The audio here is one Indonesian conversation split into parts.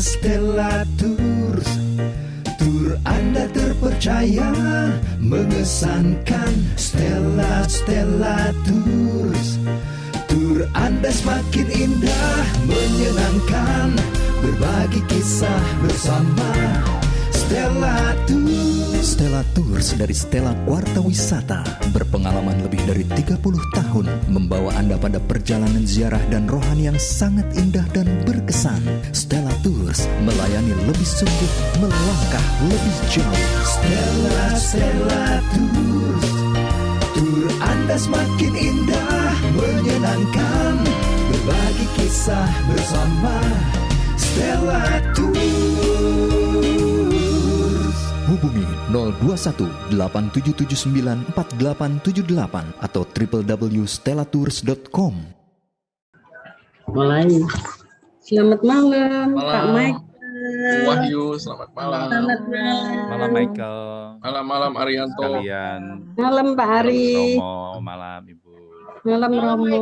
Stella Tours, tur Anda terpercaya, mengesankan. Stella Tours, tur Anda semakin indah, menyenangkan, berbagi kisah bersama. Stella Tours. Stella Tours dari Stella Kuarta Wisata berpengalaman lebih dari 30 tahun membawa Anda pada perjalanan ziarah dan rohani yang sangat indah dan berkesan. Stella Tours melayani lebih sungguh, melangkah lebih jauh. Stella Tours, tur Anda semakin indah, menyenangkan, berbagi kisah bersama. Stella Tours. Hubungi 021-8779-4878 atau www.stellatours.com. Mulai. Selamat malam, Pak Mike. Wahyu, selamat malam. Selamat malam. Malam Michael. Malam Arianto. Sekalian. Malam Pak Ari. Romo, malam Ibu. Malam Romo.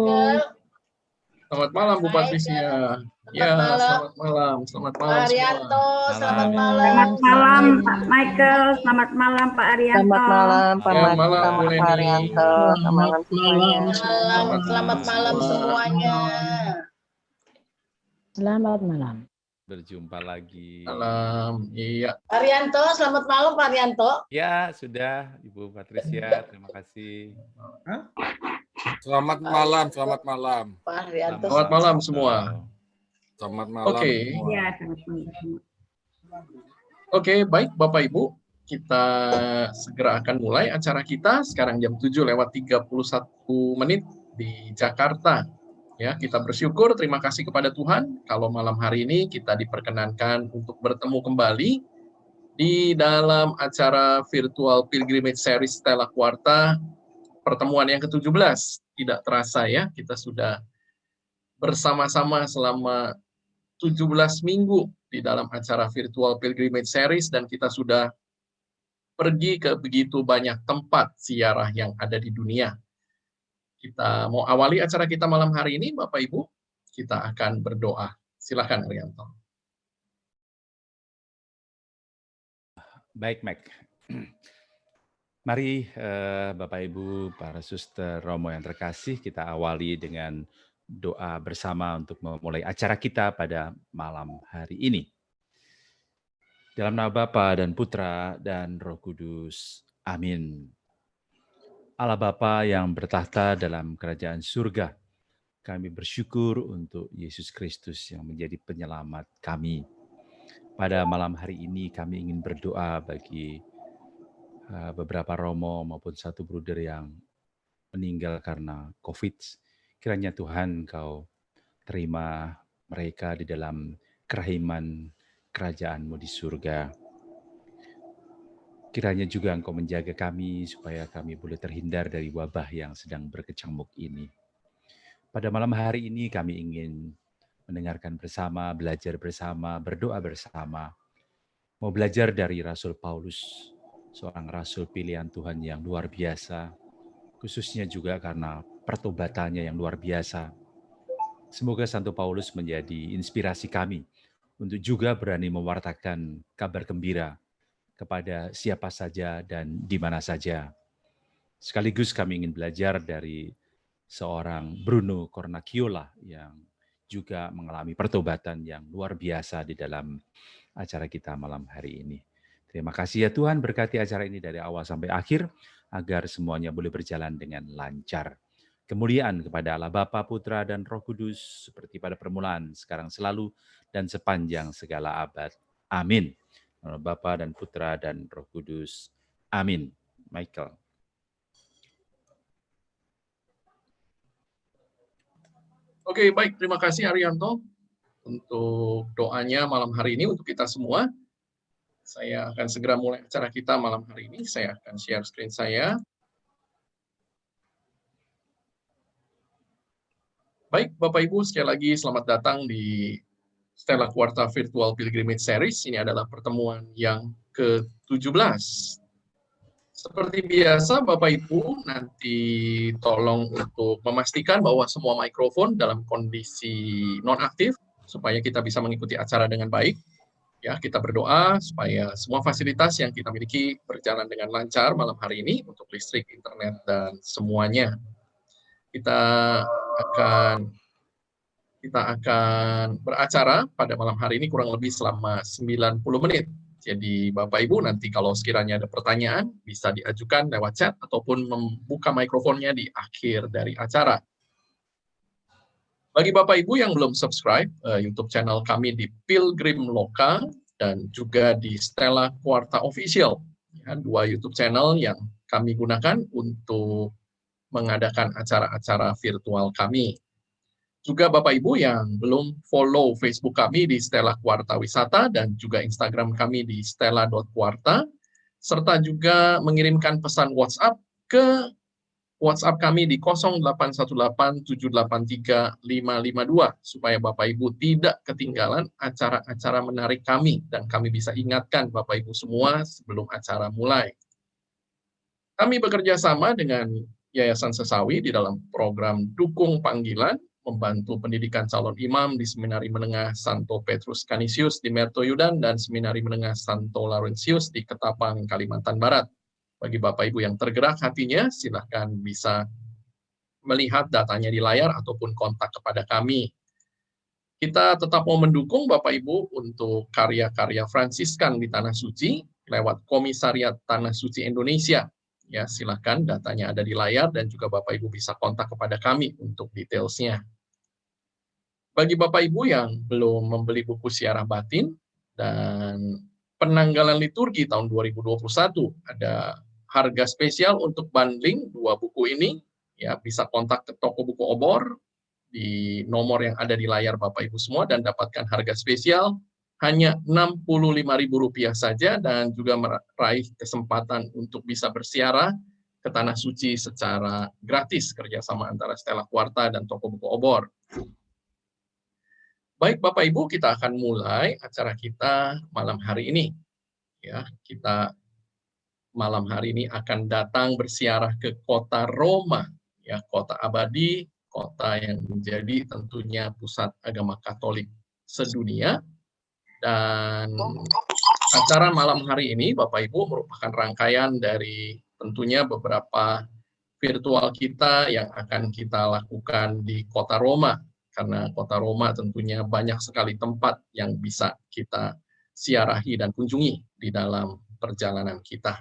Selamat malam Bu Patricia. Ya, selamat malam. Selamat malam. Pak Arianto, selamat malam. Selamat malam Pak Michael, selamat malam Pak Arianto. Selamat malam Pak Ya, Michael, malam, Bu Pak Leni. Arianto. Selamat malam. Selamat malam semuanya. Selamat malam. Berjumpa lagi. Malam. Iya. Pak Arianto, selamat malam Pak Arianto. Ya, sudah Ibu Patricia, terima kasih. Selamat malam, selamat malam. Pak Arianto. Selamat malam semua. Selamat malam. Oke. semua. Ya, selamat malam. Oke, baik Bapak Ibu. Kita segera akan mulai acara kita sekarang jam 7:31 di Jakarta. Ya, kita bersyukur, terima kasih kepada Tuhan kalau malam hari ini kita diperkenankan untuk bertemu kembali di dalam acara virtual Pilgrimage Series Stella Kuarta pertemuan yang ke-17. Tidak terasa ya, kita sudah bersama-sama selama 17 minggu di dalam acara virtual Pilgrimage Series dan kita sudah pergi ke begitu banyak tempat ziarah yang ada di dunia. Kita mau awali acara kita malam hari ini, Bapak Ibu. Kita akan berdoa. Silakan, Arianto. Baik, Mac. Mari Bapak Ibu, para suster Romo yang terkasih, kita awali dengan doa bersama untuk memulai acara kita pada malam hari ini. Dalam nama Bapa dan Putra dan Roh Kudus. Amin. Allah Bapa yang bertahta dalam kerajaan surga, kami bersyukur untuk Yesus Kristus yang menjadi penyelamat kami. Pada malam hari ini kami ingin berdoa bagi beberapa romo maupun satu bruder yang meninggal karena COVID. Kiranya Tuhan Engkau terima mereka di dalam kerahiman kerajaan-Mu di surga. Kiranya juga Engkau menjaga kami supaya kami boleh terhindar dari wabah yang sedang berkecamuk ini. Pada malam hari ini kami ingin mendengarkan bersama, belajar bersama, berdoa bersama. Mau belajar dari Rasul Paulus, seorang rasul pilihan Tuhan yang luar biasa, khususnya juga karena pertobatannya yang luar biasa. Semoga Santo Paulus menjadi inspirasi kami untuk juga berani mewartakan kabar gembira kepada siapa saja dan di mana saja. Sekaligus kami ingin belajar dari seorang Bruno Cornacchiola yang juga mengalami pertobatan yang luar biasa di dalam acara kita malam hari ini. Terima kasih ya Tuhan, berkati acara ini dari awal sampai akhir, agar semuanya boleh berjalan dengan lancar. Kemuliaan kepada Allah Bapa, Putra, dan Roh Kudus, seperti pada permulaan, sekarang selalu, dan sepanjang segala abad. Amin. Bapa dan Putra dan Roh Kudus. Amin. Michael. Oke, baik. Terima kasih Arianto untuk doanya malam hari ini untuk kita semua. Saya akan segera mulai acara kita malam hari ini. Saya akan share screen saya. Baik, Bapak Ibu, sekali lagi selamat datang di Stella Kuarta Virtual Pilgrimage Series. Ini adalah pertemuan yang ke-17. Seperti biasa, Bapak Ibu, nanti tolong untuk memastikan bahwa semua mikrofon dalam kondisi nonaktif, supaya kita bisa mengikuti acara dengan baik. Ya, kita berdoa supaya semua fasilitas yang kita miliki berjalan dengan lancar malam hari ini untuk listrik, internet, dan semuanya. Kita akan beracara pada malam hari ini kurang lebih selama 90 menit. Jadi Bapak Ibu nanti kalau sekiranya ada pertanyaan bisa diajukan lewat chat ataupun membuka mikrofonnya di akhir dari acara. Bagi Bapak Ibu yang belum subscribe YouTube channel kami di Pilgrim Loka dan juga di Stella Quarta Official, ya, 2 YouTube channel yang kami gunakan untuk mengadakan acara-acara virtual kami. Juga Bapak Ibu yang belum follow Facebook kami di Stella Quarta Wisata dan juga Instagram kami di stella.quarta, serta juga mengirimkan pesan WhatsApp ke WhatsApp kami di 0818783552 supaya Bapak Ibu tidak ketinggalan acara-acara menarik kami dan kami bisa ingatkan Bapak Ibu semua sebelum acara mulai. Kami bekerja sama dengan Yayasan Sesawi di dalam program Dukung Panggilan, membantu pendidikan calon imam di Seminari Menengah Santo Petrus Canisius di Mertoyudan dan Seminari Menengah Santo Laurentius di Ketapang, Kalimantan Barat. Bagi Bapak Ibu yang tergerak hatinya, silahkan bisa melihat datanya di layar ataupun kontak kepada kami. Kita tetap mau mendukung Bapak Ibu untuk karya-karya Fransiskan di Tanah Suci lewat Komisariat Tanah Suci Indonesia. Ya, silahkan datanya ada di layar dan juga Bapak Ibu bisa kontak kepada kami untuk detailsnya. Bagi Bapak Ibu yang belum membeli buku Siarah Batin dan Penanggalan Liturgi tahun 2021, ada harga spesial untuk bundling 2 buku ini, ya bisa kontak ke toko buku Obor di nomor yang ada di layar Bapak Ibu semua dan dapatkan harga spesial hanya Rp65.000 saja dan juga meraih kesempatan untuk bisa bersiarah ke Tanah Suci secara gratis kerjasama antara Stella Quarta dan toko buku Obor. Baik Bapak Ibu, kita akan mulai acara kita malam hari ini. Ya, kita malam hari ini akan datang bersiarah ke kota Roma, ya, kota abadi, kota yang menjadi tentunya pusat agama Katolik sedunia. Dan acara malam hari ini, Bapak Ibu, merupakan rangkaian dari tentunya beberapa virtual kita yang akan kita lakukan di kota Roma. Karena kota Roma tentunya banyak sekali tempat yang bisa kita siarahi dan kunjungi di dalam perjalanan kita.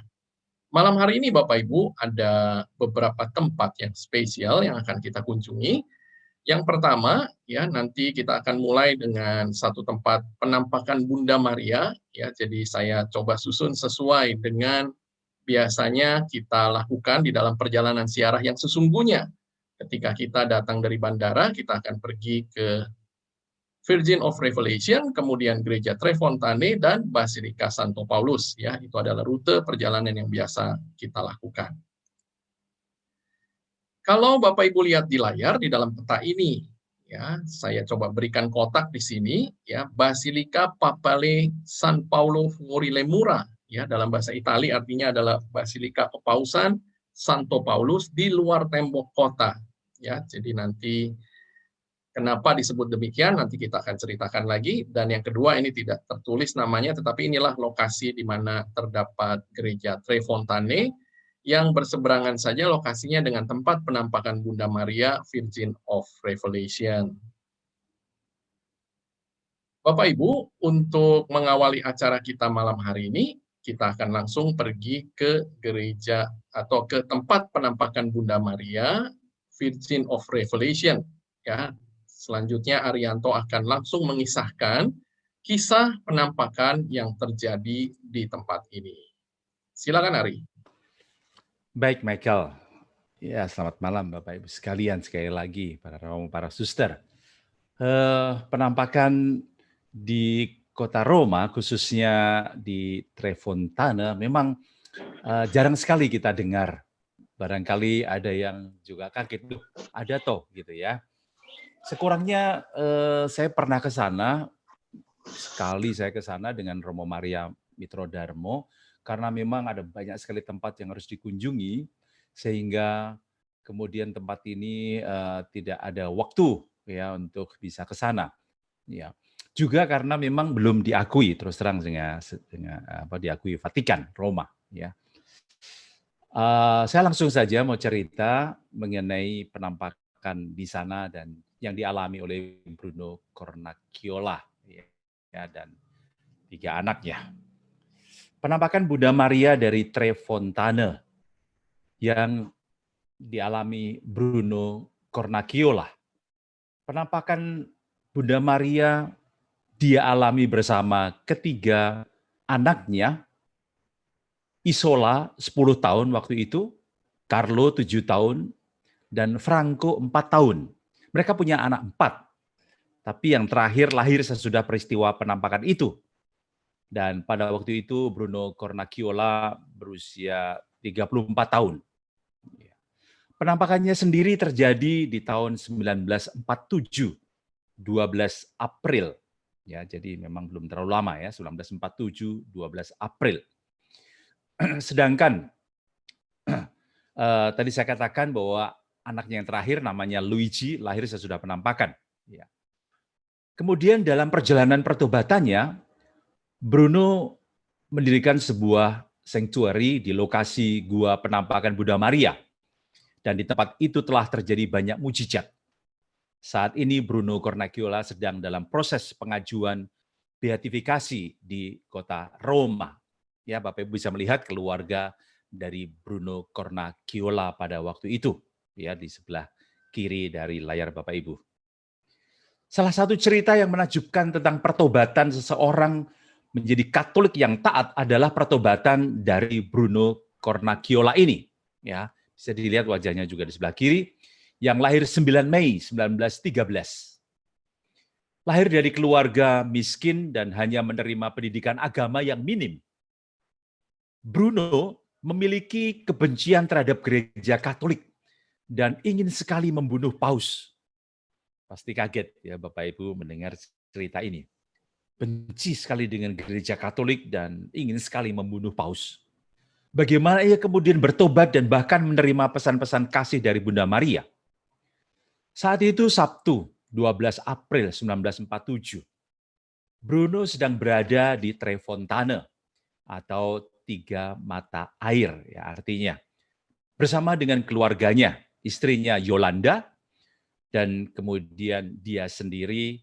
Malam hari ini Bapak Ibu ada beberapa tempat yang spesial yang akan kita kunjungi. Yang pertama ya nanti kita akan mulai dengan satu tempat penampakan Bunda Maria ya. Jadi saya coba susun sesuai dengan biasanya kita lakukan di dalam perjalanan ziarah yang sesungguhnya. Ketika kita datang dari bandara, kita akan pergi ke Virgin of Revelation, kemudian Gereja Trefontane dan Basilika Santo Paulus. Ya, itu adalah rute perjalanan yang biasa kita lakukan. Kalau Bapak Ibu lihat di layar di dalam peta ini, ya, saya coba berikan kotak di sini, ya, Basilika Papale San Paolo Fuori Lemura, ya, dalam bahasa Italia artinya adalah Basilika Kepausan Santo Paulus di luar tembok kota. Ya, jadi nanti kenapa disebut demikian nanti kita akan ceritakan lagi. Dan yang kedua ini tidak tertulis namanya, tetapi inilah lokasi di mana terdapat gereja Trefontane yang berseberangan saja lokasinya dengan tempat penampakan Bunda Maria Virgin of Revelation. Bapak Ibu, untuk mengawali acara kita malam hari ini, kita akan langsung pergi ke gereja atau ke tempat penampakan Bunda Maria Virgin of Revelation. Ya, selanjutnya Arianto akan langsung mengisahkan kisah penampakan yang terjadi di tempat ini. Silakan Ari. Baik Michael. Ya, selamat malam Bapak Ibu sekalian sekali lagi para suster. Penampakan di kota Roma khususnya di Trefontane memang jarang sekali kita dengar. Barangkali ada yang juga kaget, ada toh gitu ya. Sekurangnya saya pernah ke sana, sekali saya ke sana dengan Romo Maria Mitrodarmo, karena memang ada banyak sekali tempat yang harus dikunjungi, sehingga kemudian tempat ini tidak ada waktu ya untuk bisa ke sana. Ya. Juga karena memang belum diakui terus terang dengan diakui Vatikan, Roma. Ya. Saya langsung saja mau cerita mengenai penampakan di sana dan yang dialami oleh Bruno Cornacchiola ya, dan 3 anaknya. Penampakan Bunda Maria dari Trefontane yang dialami Bruno Cornacchiola. Penampakan Bunda Maria dia alami bersama ketiga anaknya, Isola 10 tahun waktu itu, Carlo 7 tahun, dan Franco 4 tahun. Mereka punya anak 4, tapi yang terakhir lahir sesudah peristiwa penampakan itu. Dan pada waktu itu Bruno Cornacchiola berusia 34 tahun. Penampakannya sendiri terjadi di tahun 1947, 12 April. Ya, jadi memang belum terlalu lama ya, 1947, 12 April. Sedangkan tadi saya katakan bahwa anaknya yang terakhir namanya Luigi lahir sesudah penampakan. Ya. Kemudian dalam perjalanan pertobatannya, Bruno mendirikan sebuah sanctuary di lokasi gua penampakan Bunda Maria. Dan di tempat itu telah terjadi banyak mujizat. Saat ini Bruno Cornacchiola sedang dalam proses pengajuan beatifikasi di kota Roma. Ya, Bapak Ibu bisa melihat keluarga dari Bruno Cornacchiola pada waktu itu, ya, di sebelah kiri dari layar Bapak Ibu. Salah satu cerita yang menakjubkan tentang pertobatan seseorang menjadi Katolik yang taat adalah pertobatan dari Bruno Cornacchiola ini. Ya, bisa dilihat wajahnya juga di sebelah kiri, yang lahir 9 Mei 1913. Lahir dari keluarga miskin dan hanya menerima pendidikan agama yang minim. Bruno memiliki kebencian terhadap gereja Katolik dan ingin sekali membunuh paus. Pasti kaget ya Bapak Ibu mendengar cerita ini. Benci sekali dengan gereja Katolik dan ingin sekali membunuh paus. Bagaimana ia kemudian bertobat dan bahkan menerima pesan-pesan kasih dari Bunda Maria. Saat itu Sabtu 12 April 1947, Bruno sedang berada di Trefontane atau 3 mata air, ya artinya. Bersama dengan keluarganya, istrinya Yolanda, dan kemudian dia sendiri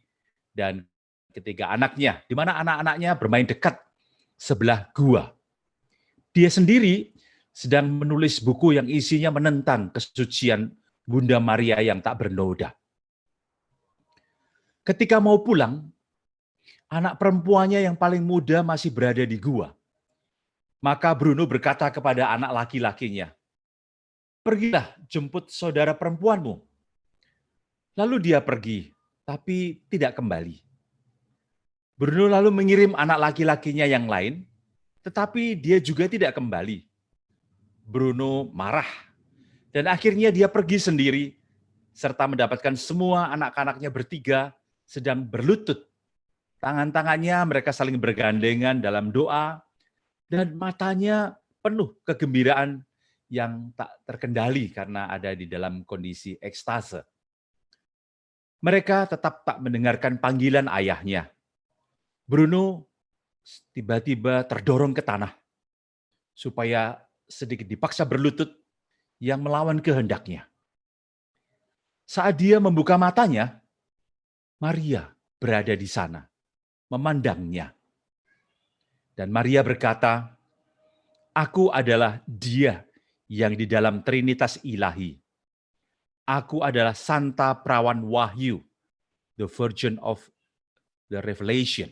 dan ketiga anaknya, di mana anak-anaknya bermain dekat sebelah gua. Dia sendiri sedang menulis buku yang isinya menentang kesucian Bunda Maria yang tak bernoda. Ketika mau pulang, anak perempuannya yang paling muda masih berada di gua. Maka Bruno berkata kepada anak laki-lakinya, "Pergilah jemput saudara perempuanmu." Lalu dia pergi, tapi tidak kembali. Bruno lalu mengirim anak laki-lakinya yang lain, tetapi dia juga tidak kembali. Bruno marah, dan akhirnya dia pergi sendiri, serta mendapatkan semua anak-anaknya bertiga sedang berlutut. Tangan-tangannya mereka saling bergandengan dalam doa, dan matanya penuh kegembiraan yang tak terkendali karena ada di dalam kondisi ekstase. Mereka tetap tak mendengarkan panggilan ayahnya. Bruno tiba-tiba terdorong ke tanah, supaya sedikit dipaksa berlutut yang melawan kehendaknya. Saat dia membuka matanya, Maria berada di sana, memandangnya. Dan Maria berkata, "Aku adalah Dia yang di dalam Trinitas Ilahi. Aku adalah Santa Perawan Wahyu, the Virgin of the Revelation.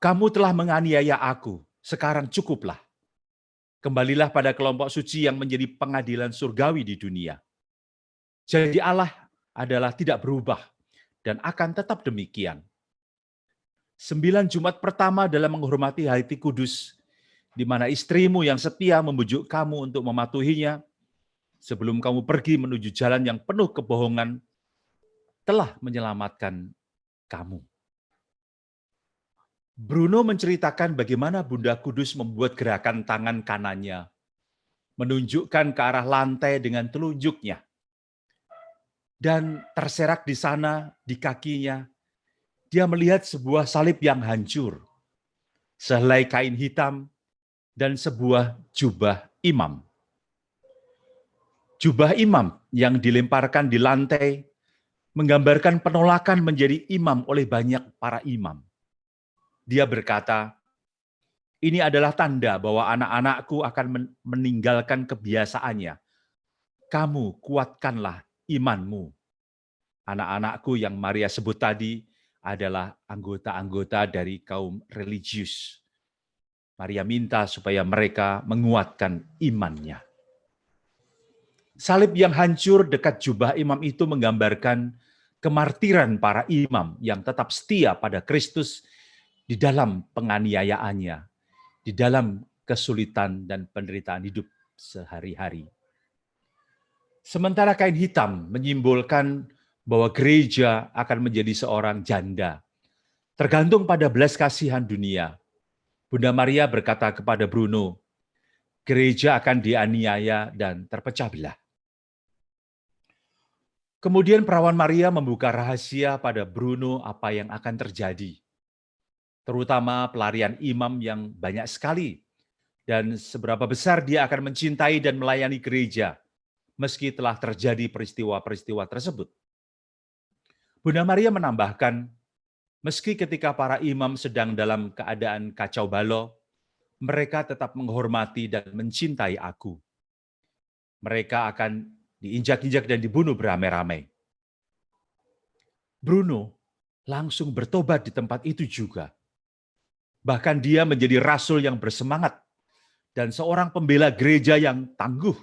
Kamu telah menganiaya aku, sekarang cukuplah. Kembalilah pada kelompok suci yang menjadi pengadilan surgawi di dunia." Jadi Allah adalah tidak berubah dan akan tetap demikian. 9 Jumat pertama dalam menghormati Haiti Kudus, di mana istrimu yang setia membujuk kamu untuk mematuhinya, sebelum kamu pergi menuju jalan yang penuh kebohongan, telah menyelamatkan kamu. Bruno menceritakan bagaimana Bunda Kudus membuat gerakan tangan kanannya, menunjukkan ke arah lantai dengan telunjuknya, dan terserak di sana, di kakinya, Dia melihat sebuah salib yang hancur, sehelai kain hitam, dan sebuah jubah imam. Jubah imam yang dilemparkan di lantai menggambarkan penolakan menjadi imam oleh banyak para imam. Dia berkata, ini adalah tanda bahwa anak-anakku akan meninggalkan kebiasaannya. Kamu kuatkanlah imanmu. Anak-anakku yang Maria sebut tadi adalah anggota-anggota dari kaum religius. Maria minta supaya mereka menguatkan imannya. Salib yang hancur dekat jubah imam itu menggambarkan kemartiran para imam yang tetap setia pada Kristus di dalam penganiayaannya, di dalam kesulitan dan penderitaan hidup sehari-hari. Sementara kain hitam menyimbolkan bahwa gereja akan menjadi seorang janda, tergantung pada belas kasihan dunia. Bunda Maria berkata kepada Bruno, gereja akan dianiaya dan terpecah belah. Kemudian perawan Maria membuka rahasia pada Bruno apa yang akan terjadi, terutama pelarian imam yang banyak sekali, dan seberapa besar dia akan mencintai dan melayani gereja, meski telah terjadi peristiwa-peristiwa tersebut. Bunda Maria menambahkan, meski ketika para imam sedang dalam keadaan kacau balau, mereka tetap menghormati dan mencintai aku. Mereka akan diinjak-injak dan dibunuh beramai-ramai. Bruno langsung bertobat di tempat itu juga. Bahkan dia menjadi rasul yang bersemangat dan seorang pembela gereja yang tangguh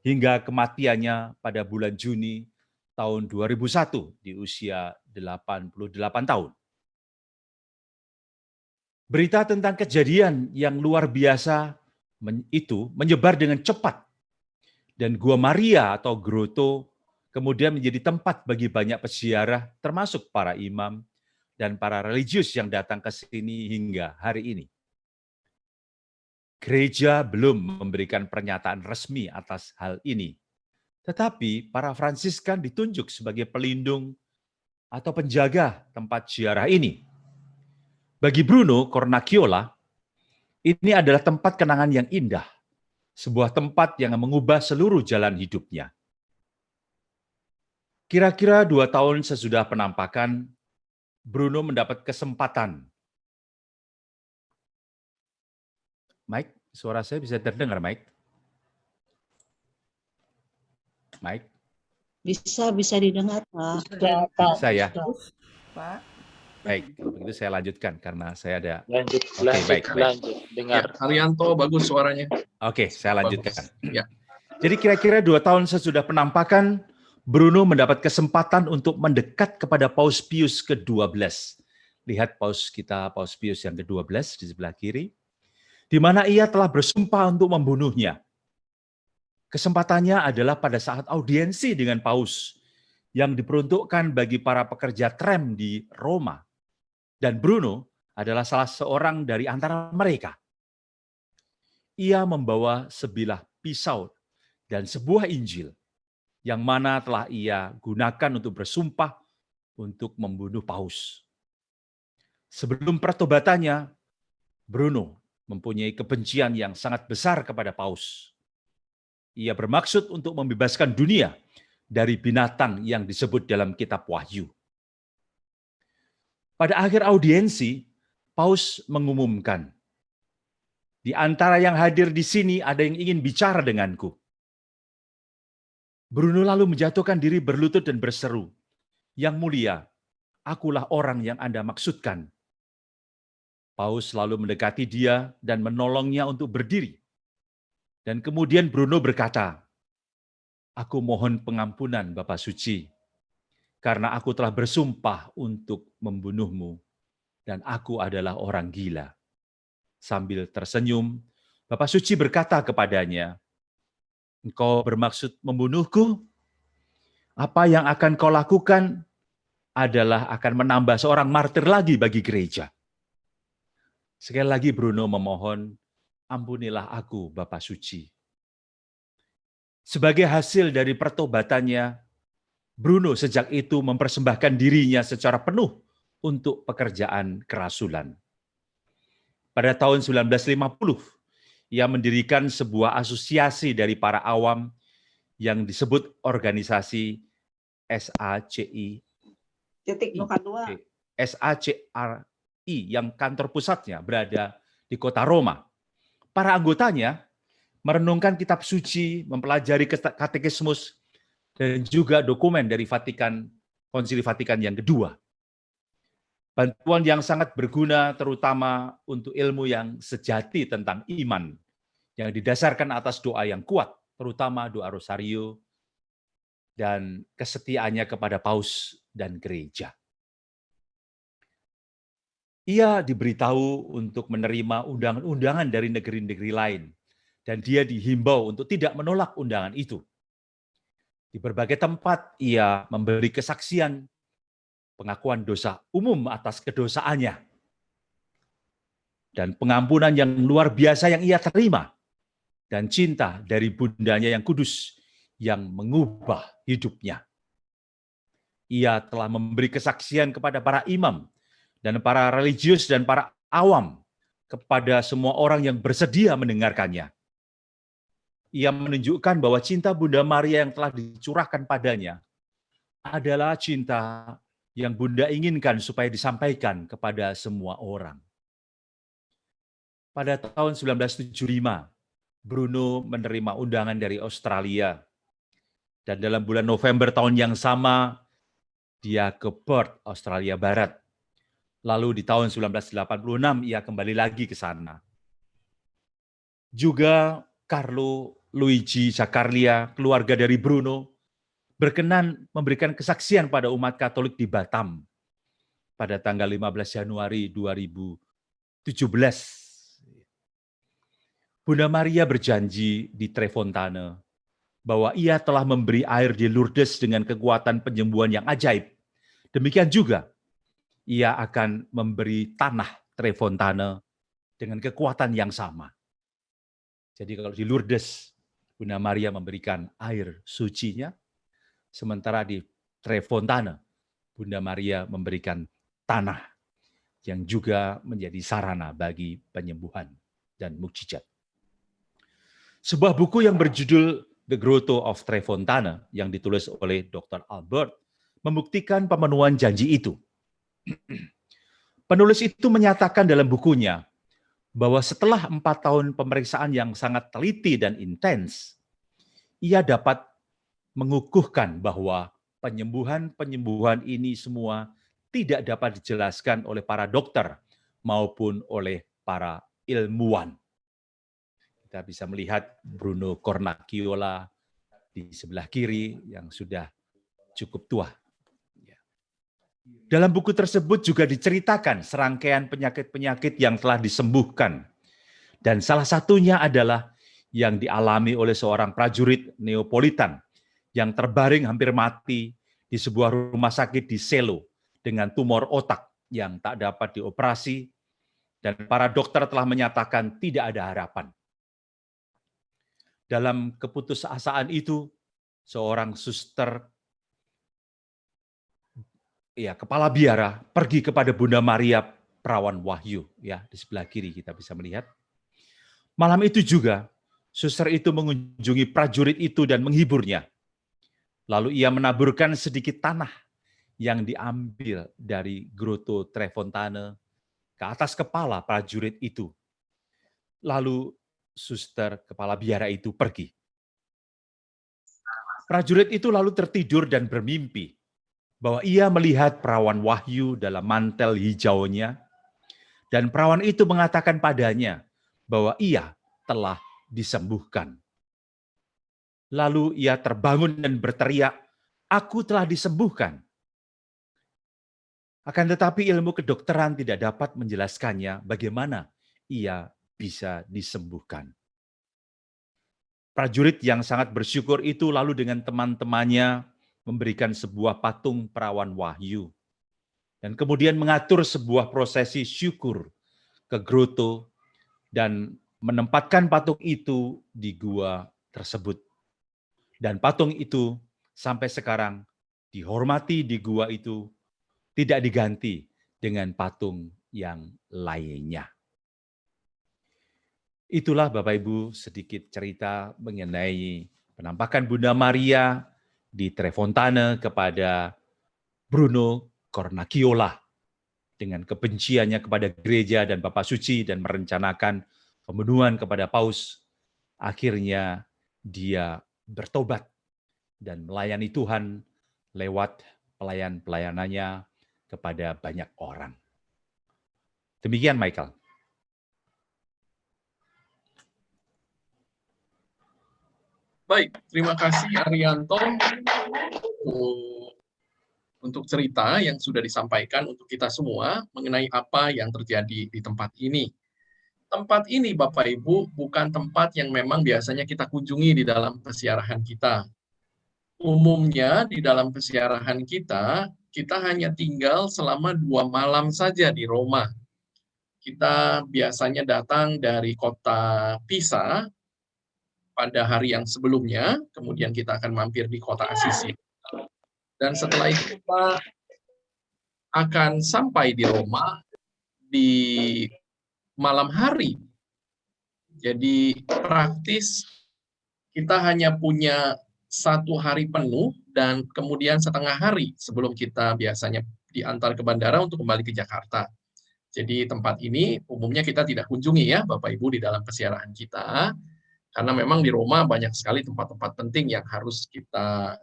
hingga kematiannya pada bulan Juni tahun 2001 di usia 88 tahun. Berita tentang kejadian yang luar biasa itu menyebar dengan cepat. Dan Gua Maria atau Grotto kemudian menjadi tempat bagi banyak peziarah termasuk para imam dan para religius yang datang ke sini hingga hari ini. Gereja belum memberikan pernyataan resmi atas hal ini. Tetapi para Fransiskan ditunjuk sebagai pelindung atau penjaga tempat ziarah ini. Bagi Bruno Cornacchiola, ini adalah tempat kenangan yang indah, sebuah tempat yang mengubah seluruh jalan hidupnya. Kira-kira 2 tahun sesudah penampakan, Bruno mendapat kesempatan. Mike, suara saya bisa terdengar, Mike? Mike? Bisa didengar, Pak. Bisa ya? Pak. Baik, kalau begitu saya lanjutkan karena saya ada... Lanjut, baik. dengar. Ya, Haryanto, bagus suaranya. Oke, saya lanjutkan. Ya. Jadi kira-kira 2 tahun sesudah penampakan, Bruno mendapat kesempatan untuk mendekat kepada Paus Pius ke-12. Lihat Paus Pius yang ke-12 di sebelah kiri, di mana ia telah bersumpah untuk membunuhnya. Kesempatannya adalah pada saat audiensi dengan Paus yang diperuntukkan bagi para pekerja tram di Roma. Dan Bruno adalah salah seorang dari antara mereka. Ia membawa sebilah pisau dan sebuah Injil yang mana telah ia gunakan untuk bersumpah untuk membunuh Paus. Sebelum pertobatannya, Bruno mempunyai kebencian yang sangat besar kepada Paus. Ia bermaksud untuk membebaskan dunia dari binatang yang disebut dalam kitab Wahyu. Pada akhir audiensi, Paus mengumumkan, di antara yang hadir di sini ada yang ingin bicara denganku. Bruno lalu menjatuhkan diri berlutut dan berseru, Yang mulia, akulah orang yang Anda maksudkan. Paus lalu mendekati dia dan menolongnya untuk berdiri. Dan kemudian Bruno berkata, aku mohon pengampunan Bapa Suci, karena aku telah bersumpah untuk membunuhmu, dan aku adalah orang gila. Sambil tersenyum, Bapa Suci berkata kepadanya, engkau bermaksud membunuhku? Apa yang akan kau lakukan adalah akan menambah seorang martir lagi bagi gereja. Sekali lagi Bruno memohon, ampunilah aku Bapa Suci. Sebagai hasil dari pertobatannya, Bruno sejak itu mempersembahkan dirinya secara penuh untuk pekerjaan kerasulan. Pada tahun 1950, ia mendirikan sebuah asosiasi dari para awam yang disebut organisasi SACI, SACRI yang kantor pusatnya berada di kota Roma. Para anggotanya merenungkan kitab suci, mempelajari katekismus, dan juga dokumen dari Konsili Vatikan yang kedua. Bantuan yang sangat berguna terutama untuk ilmu yang sejati tentang iman, yang didasarkan atas doa yang kuat, terutama doa rosario, dan kesetiaannya kepada paus dan gereja. Ia diberitahu untuk menerima undangan-undangan dari negeri-negeri lain, dan dia dihimbau untuk tidak menolak undangan itu. Di berbagai tempat ia memberi kesaksian pengakuan dosa umum atas kedosaannya dan pengampunan yang luar biasa yang ia terima dan cinta dari bundanya yang kudus yang mengubah hidupnya. Ia telah memberi kesaksian kepada para imam dan para religius dan para awam, kepada semua orang yang bersedia mendengarkannya. Ia menunjukkan bahwa cinta Bunda Maria yang telah dicurahkan padanya adalah cinta yang Bunda inginkan supaya disampaikan kepada semua orang. Pada tahun 1975, Bruno menerima undangan dari Australia. Dan dalam bulan November tahun yang sama, dia ke Perth, Australia Barat. Lalu di tahun 1986, ia kembali lagi ke sana. Juga Carlo Luigi Zaccarlia, keluarga dari Bruno, berkenan memberikan kesaksian pada umat Katolik di Batam pada tanggal 15 Januari 2017. Bunda Maria berjanji di Trefontane bahwa ia telah memberi air di Lourdes dengan kekuatan penyembuhan yang ajaib. Demikian juga, ia akan memberi tanah Trefontane dengan kekuatan yang sama. Jadi kalau di Lourdes, Bunda Maria memberikan air sucinya, sementara di Trefontane, Bunda Maria memberikan tanah yang juga menjadi sarana bagi penyembuhan dan mukjizat. Sebuah buku yang berjudul The Grotto of Trefontane yang ditulis oleh Dr. Albert membuktikan pemenuhan janji itu. Penulis itu menyatakan dalam bukunya bahwa setelah 4 tahun pemeriksaan yang sangat teliti dan intens, ia dapat mengukuhkan bahwa penyembuhan-penyembuhan ini semua tidak dapat dijelaskan oleh para dokter maupun oleh para ilmuwan. Kita bisa melihat Bruno Cornacchiola di sebelah kiri yang sudah cukup tua. Dalam buku tersebut juga diceritakan serangkaian penyakit-penyakit yang telah disembuhkan. Dan salah satunya adalah yang dialami oleh seorang prajurit Neapolitan yang terbaring hampir mati di sebuah rumah sakit di Selo dengan tumor otak yang tak dapat dioperasi, dan para dokter telah menyatakan tidak ada harapan. Dalam keputusasaan itu, seorang suster, kepala biara, pergi kepada Bunda Maria Perawan Wahyu, di sebelah kiri kita bisa melihat. Malam itu juga, suster itu mengunjungi prajurit itu dan menghiburnya. Lalu ia menaburkan sedikit tanah yang diambil dari Grotto Trefontane ke atas kepala prajurit itu. Lalu suster kepala biara itu pergi. Prajurit itu lalu tertidur dan bermimpi bahwa ia melihat perawan wahyu dalam mantel hijaunya, dan perawan itu mengatakan padanya bahwa ia telah disembuhkan. Lalu ia terbangun dan berteriak, "Aku telah disembuhkan." Akan tetapi ilmu kedokteran tidak dapat menjelaskannya bagaimana ia bisa disembuhkan. Prajurit yang sangat bersyukur itu lalu dengan teman-temannya memberikan sebuah patung perawan wahyu, dan kemudian mengatur sebuah prosesi syukur ke grotto dan menempatkan patung itu di gua tersebut. Dan patung itu sampai sekarang dihormati di gua itu, tidak diganti dengan patung yang lainnya. Itulah Bapak Ibu sedikit cerita mengenai penampakan Bunda Maria di Trefontane kepada Bruno Cornacchiola dengan kebenciannya kepada gereja dan Bapa Suci dan merencanakan pembunuhan kepada Paus. Akhirnya dia bertobat dan melayani Tuhan lewat pelayanannya kepada banyak orang. Demikian Michael. Baik, terima kasih Arianto untuk cerita yang sudah disampaikan untuk kita semua mengenai apa yang terjadi di tempat ini. Tempat ini, Bapak Ibu, bukan tempat yang memang biasanya kita kunjungi di dalam pesiarahan kita. Umumnya di dalam pesiarahan kita hanya tinggal selama 2 malam saja di Roma. Kita biasanya datang dari kota Pisa pada hari yang sebelumnya, kemudian kita akan mampir di kota Assisi. Dan setelah itu kita akan sampai di Roma di malam hari. Jadi praktis kita hanya punya 1 hari penuh dan kemudian setengah hari sebelum kita biasanya diantar ke bandara untuk kembali ke Jakarta. Jadi tempat ini umumnya kita tidak kunjungi ya Bapak Ibu di dalam pesiarahan kita. Karena memang di Roma banyak sekali tempat-tempat penting yang harus kita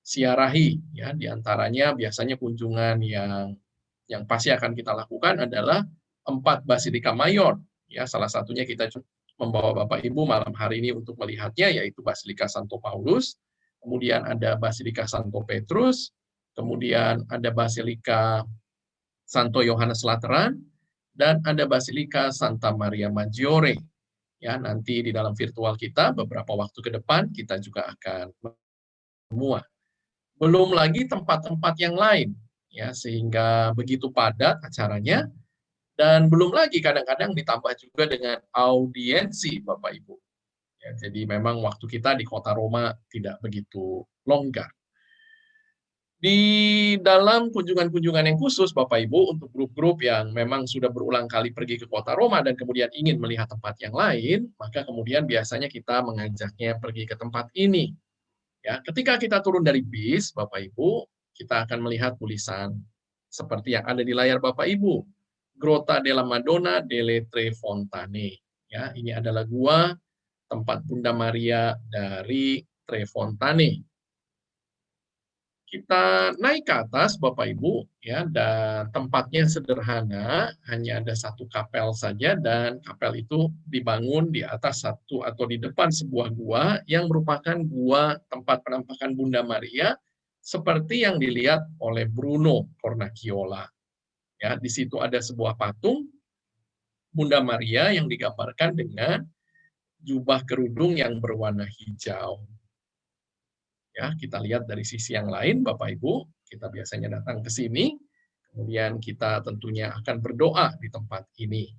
siarahi, ya. Di antaranya biasanya kunjungan yang pasti akan kita lakukan adalah 4 Basilika Mayor. Ya, salah satunya kita membawa Bapak Ibu malam hari ini untuk melihatnya, yaitu Basilika Santo Paulus, kemudian ada Basilika Santo Petrus, kemudian ada Basilika Santo Yohanes Lateran, dan ada Basilika Santa Maria Maggiore. Ya, nanti di dalam virtual kita beberapa waktu ke depan kita juga akan semua. Belum lagi tempat-tempat yang lain, ya, sehingga begitu padat acaranya, dan belum lagi kadang-kadang ditambah juga dengan audiensi Bapak Ibu. Ya, jadi memang waktu kita di kota Roma tidak begitu longgar. Di dalam kunjungan-kunjungan yang khusus, Bapak Ibu, untuk grup-grup yang memang sudah berulang kali pergi ke kota Roma dan kemudian ingin melihat tempat yang lain, maka kemudian biasanya kita mengajaknya pergi ke tempat ini. Ya, ketika kita turun dari bis, Bapak Ibu, kita akan melihat tulisan seperti yang ada di layar Bapak Ibu. Grotta della Madonna delle Tre Fontane. Ya, ini adalah gua tempat Bunda Maria dari Tre Fontane. Kita naik ke atas, Bapak Ibu, ya, dan tempatnya sederhana, hanya ada 1 kapel saja, dan kapel itu dibangun di atas atau di depan sebuah gua yang merupakan gua tempat penampakan Bunda Maria, seperti yang dilihat oleh Bruno Cornacchiola. Ya, di situ ada sebuah patung Bunda Maria yang digambarkan dengan jubah kerudung yang berwarna hijau. Ya, kita lihat dari sisi yang lain, Bapak Ibu, kita biasanya datang ke sini, kemudian kita tentunya akan berdoa di tempat ini.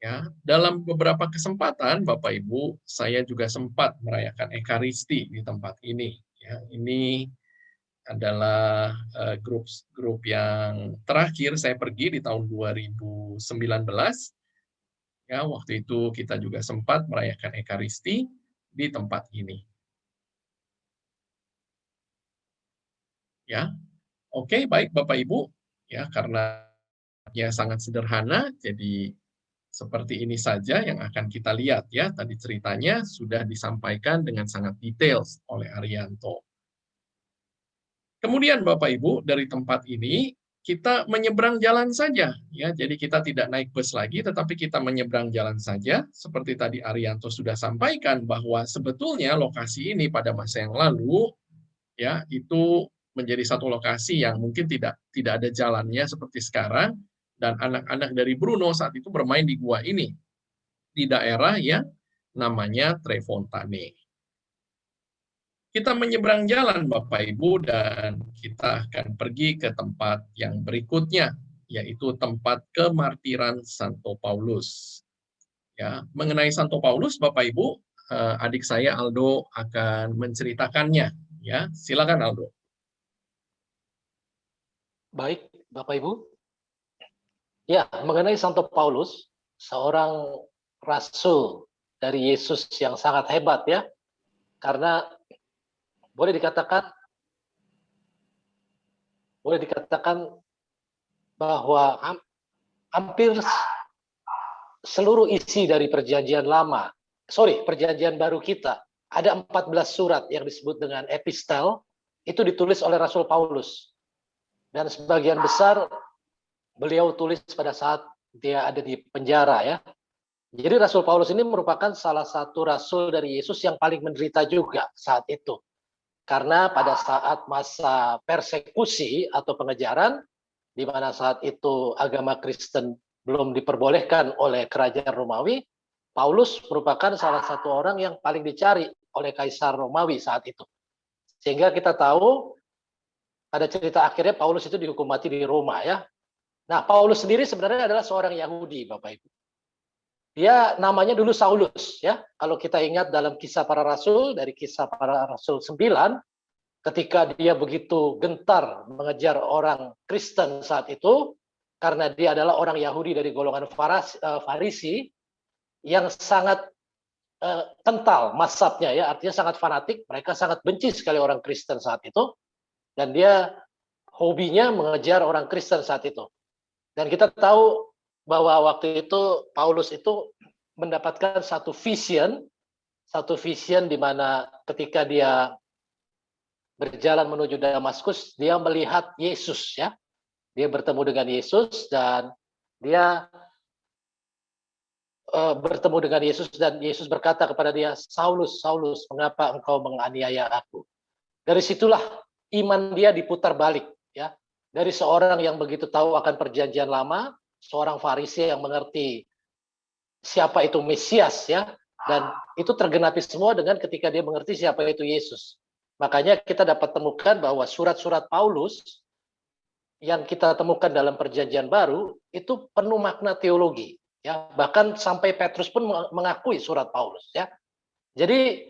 Ya, dalam beberapa kesempatan, Bapak Ibu, saya juga sempat merayakan Ekaristi di tempat ini. Ya, ini adalah grup yang terakhir saya pergi di tahun 2019. Ya, waktu itu kita juga sempat merayakan Ekaristi di tempat ini. Ya, oke, baik Bapak Ibu, ya, karena ya sangat sederhana, jadi seperti ini saja yang akan kita lihat, ya. Tadi ceritanya sudah disampaikan dengan sangat detail oleh Arianto. Kemudian Bapak Ibu, dari tempat ini kita menyeberang jalan saja, ya. Jadi kita tidak naik bus lagi, tetapi kita menyeberang jalan saja. Seperti tadi Arianto sudah sampaikan bahwa sebetulnya lokasi ini pada masa yang lalu, ya, itu menjadi satu lokasi yang mungkin tidak ada jalannya seperti sekarang, dan anak-anak dari Bruno saat itu bermain di gua ini, di daerah yang namanya Tre Fontane. Kita menyeberang jalan, Bapak Ibu, dan kita akan pergi ke tempat yang berikutnya, yaitu tempat kemartiran Santo Paulus. Ya, mengenai Santo Paulus, Bapak Ibu, adik saya Aldo akan menceritakannya. Ya, silakan Aldo. Baik, Bapak Ibu. Ya, mengenai Santo Paulus, seorang rasul dari Yesus yang sangat hebat ya. Karena boleh dikatakan bahwa hampir seluruh isi dari perjanjian baru kita, ada 14 surat yang disebut dengan epistel, itu ditulis oleh Rasul Paulus. Dan sebagian besar beliau tulis pada saat dia ada di penjara ya. Jadi Rasul Paulus ini merupakan salah satu rasul dari Yesus yang paling menderita juga saat itu. Karena pada saat masa persekusi atau pengejaran, di mana saat itu agama Kristen belum diperbolehkan oleh kerajaan Romawi, Paulus merupakan salah satu orang yang paling dicari oleh Kaisar Romawi saat itu. Sehingga kita tahu pada cerita akhirnya Paulus itu dihukum mati di Roma ya. Nah, Paulus sendiri sebenarnya adalah seorang Yahudi, Bapak Ibu. Dia namanya dulu Saulus ya. Kalau kita ingat dalam Kisah Para Rasul, dari Kisah Para Rasul 9, ketika dia begitu gentar mengejar orang Kristen saat itu, karena dia adalah orang Yahudi dari golongan Farisi yang sangat kental mazhabnya ya, artinya sangat fanatik, mereka sangat benci sekali orang Kristen saat itu, dan dia hobinya mengejar orang Kristen saat itu. Dan kita tahu bahwa waktu itu Paulus itu mendapatkan satu vision di mana ketika dia berjalan menuju Damaskus, dia melihat Yesus ya. Dia bertemu dengan Yesus dan dia bertemu dengan Yesus dan Yesus berkata kepada dia, Saulus, Saulus, mengapa engkau menganiaya aku? Dari situlah iman dia diputar balik ya. Dari seorang yang begitu tahu akan perjanjian lama, seorang Farisi yang mengerti siapa itu Mesias ya, dan itu tergenapi semua dengan ketika dia mengerti siapa itu Yesus. Makanya kita dapat temukan bahwa surat-surat Paulus yang kita temukan dalam perjanjian baru itu penuh makna teologi ya, bahkan sampai Petrus pun mengakui surat Paulus ya. Jadi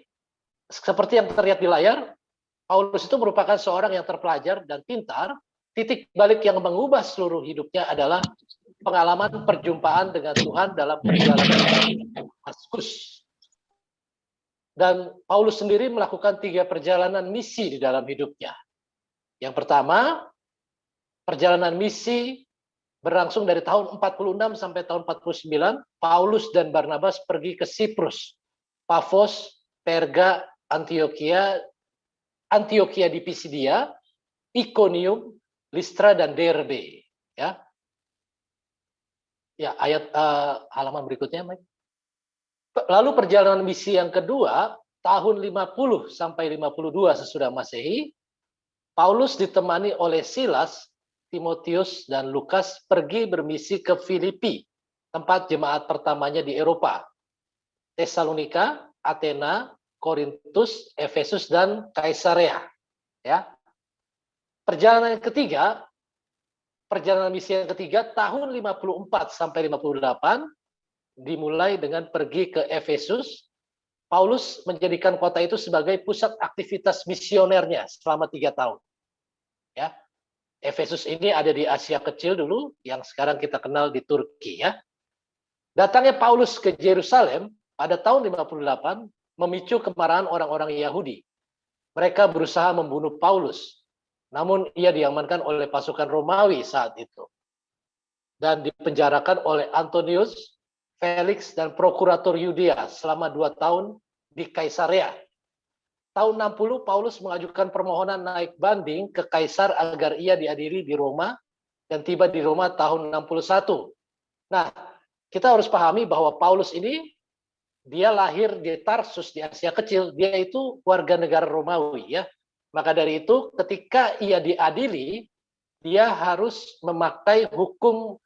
seperti yang terlihat di layar, Paulus itu merupakan seorang yang terpelajar dan pintar. Titik balik yang mengubah seluruh hidupnya adalah pengalaman perjumpaan dengan Tuhan dalam perjalanan Damaskus. Dan Paulus sendiri melakukan 3 perjalanan misi di dalam hidupnya. Yang pertama, perjalanan misi berlangsung dari tahun 46 sampai tahun 49. Paulus dan Barnabas pergi ke Siprus, Pafos, Perga, Antioquia di Pisidia, Iconium, Listra dan Derbe ya. Ya, ayat halaman berikutnya, Mike. Lalu perjalanan misi yang kedua, tahun 50 sampai 52 sesudah Masehi, Paulus ditemani oleh Silas, Timotius dan Lukas pergi bermisi ke Filipi, tempat jemaat pertamanya di Eropa. Tesalonika, Athena, Korintus, Efesus dan Kaisarea ya. Perjalanan misi yang ketiga tahun 54 sampai 58 dimulai dengan pergi ke Efesus. Paulus menjadikan kota itu sebagai pusat aktivitas misionernya selama 3 tahun. Ya. Efesus ini ada di Asia Kecil dulu, yang sekarang kita kenal di Turki ya. Datangnya Paulus ke Yerusalem pada tahun 58 memicu kemarahan orang-orang Yahudi. Mereka berusaha membunuh Paulus. Namun ia diamankan oleh pasukan Romawi saat itu. Dan dipenjarakan oleh Antonius, Felix, dan Prokurator Yudea selama 2 tahun di Kaisarea. Tahun 60, Paulus mengajukan permohonan naik banding ke Kaisar agar ia diadili di Roma dan tiba di Roma tahun 61. Nah, kita harus pahami bahwa Paulus ini, dia lahir di Tarsus di Asia Kecil, dia itu warga negara Romawi ya. Maka dari itu ketika ia diadili, dia harus memakai hukum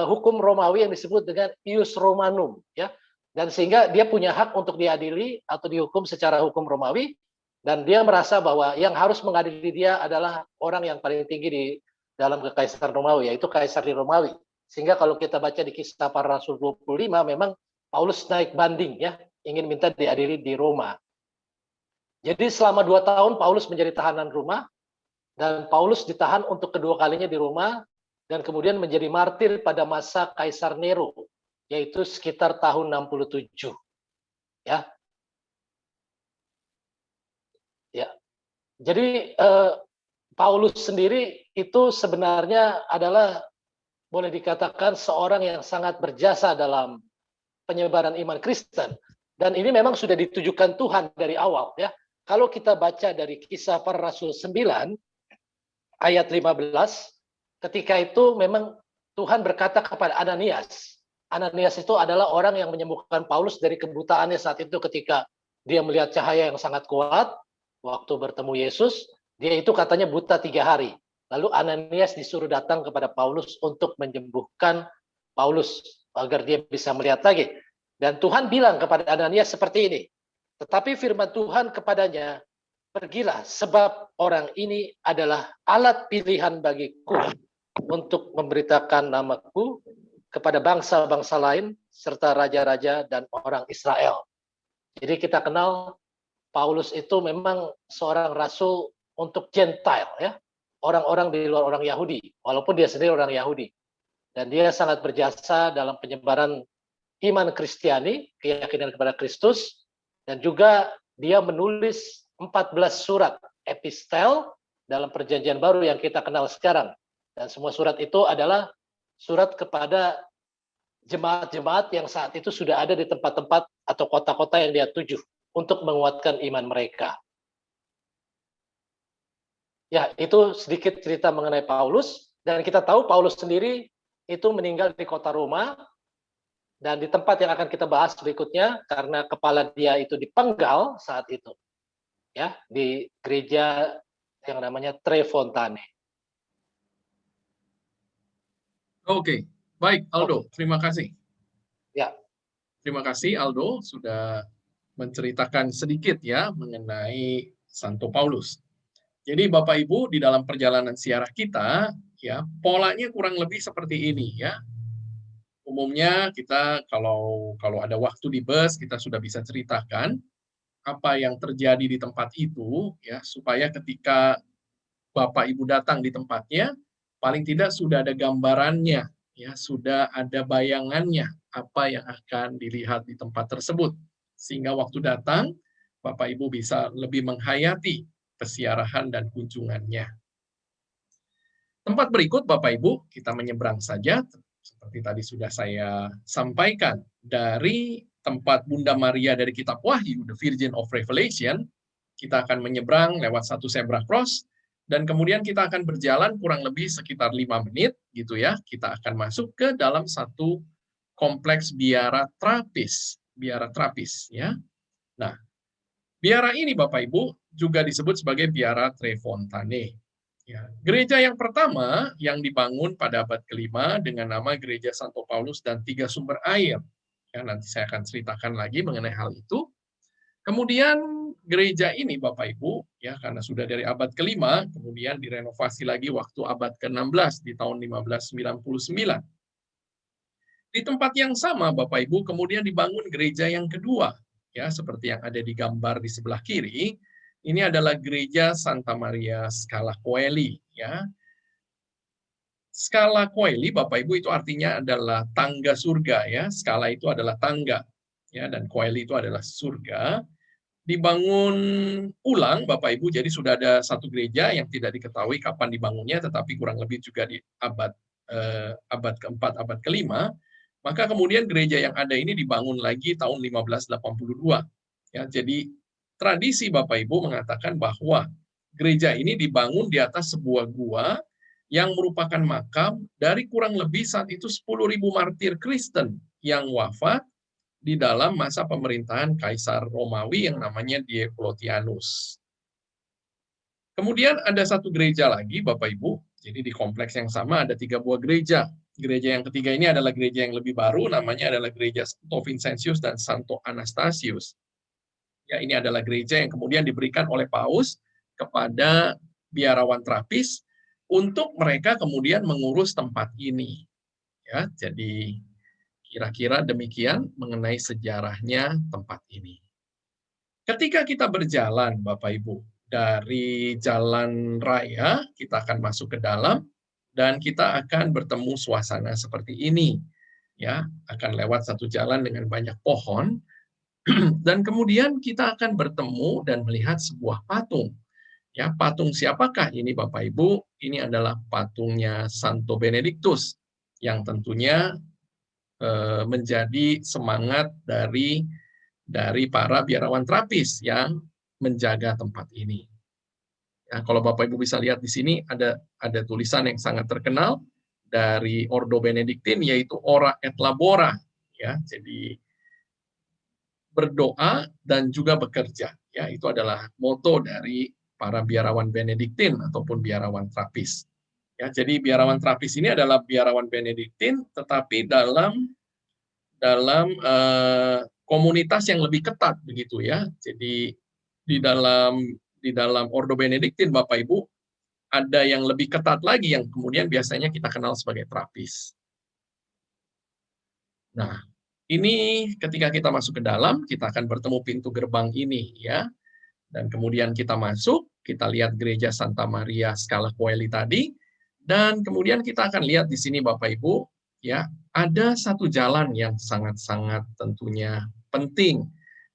hukum Romawi yang disebut dengan ius Romanum ya. Dan sehingga dia punya hak untuk diadili atau dihukum secara hukum Romawi, dan dia merasa bahwa yang harus mengadili dia adalah orang yang paling tinggi di dalam kekaisaran Romawi, yaitu Kaisar di Romawi. Sehingga kalau kita baca di Kisah Para Rasul 25, memang Paulus naik banding ya, ingin minta diadili di Roma. Jadi selama 2 tahun Paulus menjadi tahanan Roma, Dan Paulus ditahan untuk kedua kalinya di Roma dan kemudian menjadi martir pada masa Kaisar Nero, yaitu sekitar tahun 67. Ya. Ya. Jadi Paulus sendiri itu sebenarnya adalah boleh dikatakan seorang yang sangat berjasa dalam penyebaran iman Kristen. Dan ini memang sudah ditujukan Tuhan dari awal, ya. Kalau kita baca dari Kisah Para Rasul 9 ayat 15, ketika itu memang Tuhan berkata kepada Ananias. Ananias itu adalah orang yang menyembuhkan Paulus dari kebutaannya saat itu ketika dia melihat cahaya yang sangat kuat waktu bertemu Yesus. Dia itu katanya buta 3 hari. Lalu Ananias disuruh datang kepada Paulus untuk menyembuhkan Paulus agar dia bisa melihat lagi. Dan Tuhan bilang kepada Ananias seperti ini. Tetapi firman Tuhan kepadanya, pergilah sebab orang ini adalah alat pilihan bagiku untuk memberitakan namaku kepada bangsa-bangsa lain serta raja-raja dan orang Israel. Jadi kita kenal Paulus itu memang seorang rasul untuk Gentile, ya, orang-orang di luar orang Yahudi, walaupun dia sendiri orang Yahudi. Dan dia sangat berjasa dalam penyebaran iman Kristiani, keyakinan kepada Kristus, dan juga dia menulis 14 surat epistel dalam perjanjian baru yang kita kenal sekarang. Dan semua surat itu adalah surat kepada jemaat-jemaat yang saat itu sudah ada di tempat-tempat atau kota-kota yang dia tuju untuk menguatkan iman mereka. Ya, itu sedikit cerita mengenai Paulus. Dan kita tahu Paulus sendiri itu meninggal di kota Roma. Dan di tempat yang akan kita bahas berikutnya, karena kepala dia itu dipenggal saat itu. Ya, di gereja yang namanya Tre Fontane. Oke, baik Aldo, terima kasih. Ya. Terima kasih Aldo sudah menceritakan sedikit ya mengenai Santo Paulus. Jadi Bapak Ibu di dalam perjalanan siarah kita ya polanya kurang lebih seperti ini ya. Umumnya kita kalau ada waktu di bus kita sudah bisa ceritakan apa yang terjadi di tempat itu ya supaya ketika Bapak Ibu datang di tempatnya paling tidak sudah ada gambarannya ya, sudah ada bayangannya apa yang akan dilihat di tempat tersebut sehingga waktu datang Bapak Ibu bisa lebih menghayati kesiarahan dan kunjungannya. Tempat berikut Bapak Ibu kita menyeberang saja seperti tadi sudah saya sampaikan dari tempat Bunda Maria dari kitab Wahyu, The Virgin of Revelation, kita akan menyeberang lewat satu zebra cross dan kemudian kita akan berjalan kurang lebih sekitar 5 menit gitu ya. Kita akan masuk ke dalam satu kompleks biara trapis ya. Nah, biara ini Bapak Ibu juga disebut sebagai biara Tre Fontane. Ya, gereja yang pertama yang dibangun pada abad ke-5 dengan nama Gereja Santo Paulus dan 3 sumber air. Ya, nanti saya akan ceritakan lagi mengenai hal itu. Kemudian gereja ini Bapak Ibu, ya karena sudah dari abad ke-5, kemudian direnovasi lagi waktu abad ke-16 di tahun 1599. Di tempat yang sama Bapak Ibu kemudian dibangun gereja yang kedua, ya seperti yang ada di gambar di sebelah kiri. Ini adalah gereja Santa Maria Scala Coeli, ya. Scala Coeli Bapak Ibu itu artinya adalah tangga surga ya. Scala itu adalah tangga ya dan Coeli itu adalah surga. Dibangun ulang Bapak Ibu, jadi sudah ada satu gereja yang tidak diketahui kapan dibangunnya tetapi kurang lebih juga di abad keempat, abad kelima. Maka kemudian gereja yang ada ini dibangun lagi tahun 1582. Ya, jadi tradisi Bapak Ibu mengatakan bahwa gereja ini dibangun di atas sebuah gua yang merupakan makam dari kurang lebih saat itu 10.000 martir Kristen yang wafat di dalam masa pemerintahan Kaisar Romawi yang namanya Diocletianus. Kemudian ada satu gereja lagi Bapak Ibu, jadi di kompleks yang sama ada 3 buah gereja. Gereja yang ketiga ini adalah gereja yang lebih baru, namanya adalah gereja Santo Vincentius dan Santo Anastasius. Ya, ini adalah gereja yang kemudian diberikan oleh Paus kepada biarawan Trapis untuk mereka kemudian mengurus tempat ini. Ya, jadi kira-kira demikian mengenai sejarahnya tempat ini. Ketika kita berjalan, Bapak Ibu, dari jalan raya, kita akan masuk ke dalam dan kita akan bertemu suasana seperti ini. Ya, akan lewat satu jalan dengan banyak pohon dan kemudian kita akan bertemu dan melihat sebuah patung. Ya, patung siapakah ini Bapak Ibu? Ini adalah patungnya Santo Benedictus yang tentunya menjadi semangat dari para biarawan terapis yang menjaga tempat ini. Ya, kalau Bapak Ibu bisa lihat di sini ada tulisan yang sangat terkenal dari Ordo Benediktin, yaitu Ora et Labora. Ya, jadi berdoa dan juga bekerja. Ya, itu adalah moto dari para biarawan Benediktin ataupun biarawan terapis. Ya, jadi biarawan terapis ini adalah biarawan Benediktin, tetapi dalam komunitas yang lebih ketat begitu ya. Jadi di dalam Ordo Benediktin Bapak Ibu ada yang lebih ketat lagi yang kemudian biasanya kita kenal sebagai terapis. Nah, ini ketika kita masuk ke dalam, kita akan bertemu pintu gerbang ini ya. Dan kemudian kita masuk, kita lihat gereja Santa Maria Scala Coeli tadi, dan kemudian kita akan lihat di sini Bapak Ibu, ya, ada satu jalan yang sangat-sangat tentunya penting,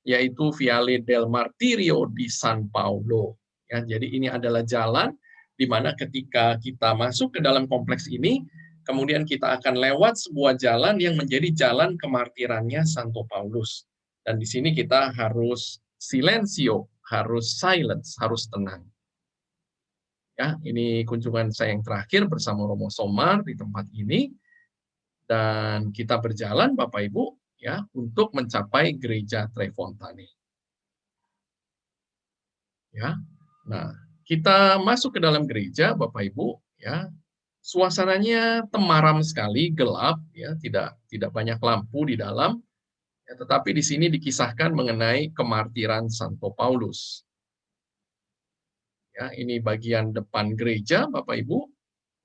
yaitu Viale del Martirio di San Paolo. Ya, jadi ini adalah jalan di mana ketika kita masuk ke dalam kompleks ini, kemudian kita akan lewat sebuah jalan yang menjadi jalan kemartirannya Santo Paulus. Dan di sini kita harus silencio, harus silence, harus tenang. Ya, ini kunjungan saya yang terakhir bersama Romo Somar di tempat ini. Dan kita berjalan Bapak Ibu ya untuk mencapai gereja Trefontane. Ya. Nah, kita masuk ke dalam gereja Bapak Ibu ya. Suasananya temaram sekali, gelap ya, tidak banyak lampu di dalam. Ya, tetapi di sini dikisahkan mengenai kemartiran Santo Paulus. Ya, ini bagian depan gereja Bapak Ibu.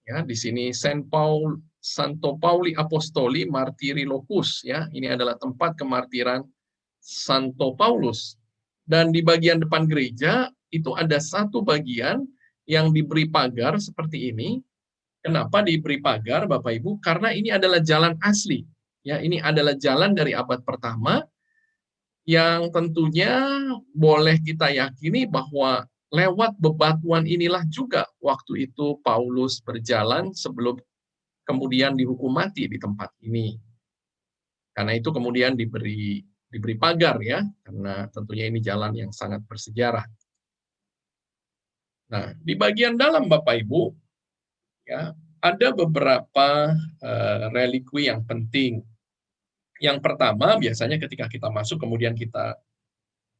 Ya, di sini Santo Pauli Apostoli Martiri Locus ya. Ini adalah tempat kemartiran Santo Paulus. Dan di bagian depan gereja itu ada satu bagian yang diberi pagar seperti ini. Kenapa diberi pagar Bapak Ibu? Karena ini adalah jalan asli. Ya, ini adalah jalan dari abad pertama yang tentunya boleh kita yakini bahwa lewat bebatuan inilah juga waktu itu Paulus berjalan sebelum kemudian dihukum mati di tempat ini. Karena itu kemudian diberi pagar ya, karena tentunya ini jalan yang sangat bersejarah. Nah, di bagian dalam Bapak Ibu ya, ada beberapa relikwi yang penting. Yang pertama, biasanya ketika kita masuk, kemudian kita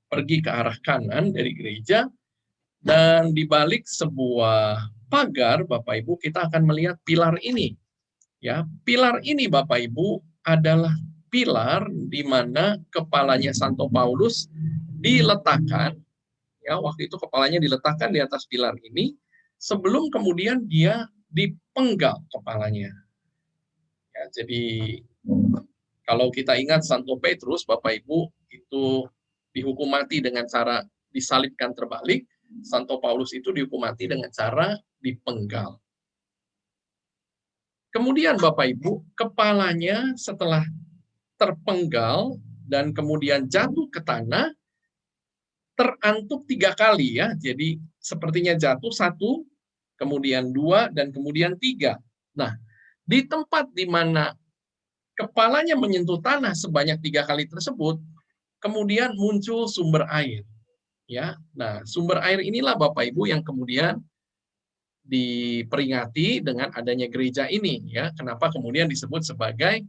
pergi ke arah kanan dari gereja, dan di balik sebuah pagar, Bapak Ibu, kita akan melihat pilar ini. Ya, pilar ini, Bapak Ibu, adalah pilar di mana kepalanya Santo Paulus diletakkan. Ya, waktu itu kepalanya diletakkan di atas pilar ini, sebelum kemudian dia dipenggal kepalanya. Ya, jadi kalau kita ingat Santo Petrus, Bapak Ibu, itu dihukum mati dengan cara disalibkan terbalik. Santo Paulus itu dihukum mati dengan cara dipenggal. Kemudian Bapak Ibu, kepalanya setelah terpenggal dan kemudian jatuh ke tanah, terantuk 3 kali ya. Jadi sepertinya jatuh 1, kemudian 2, dan kemudian 3. Nah, di tempat di mana kepalanya menyentuh tanah sebanyak 3 kali tersebut, kemudian muncul sumber air. Ya, nah sumber air inilah Bapak Ibu yang kemudian diperingati dengan adanya gereja ini. Ya, kenapa kemudian disebut sebagai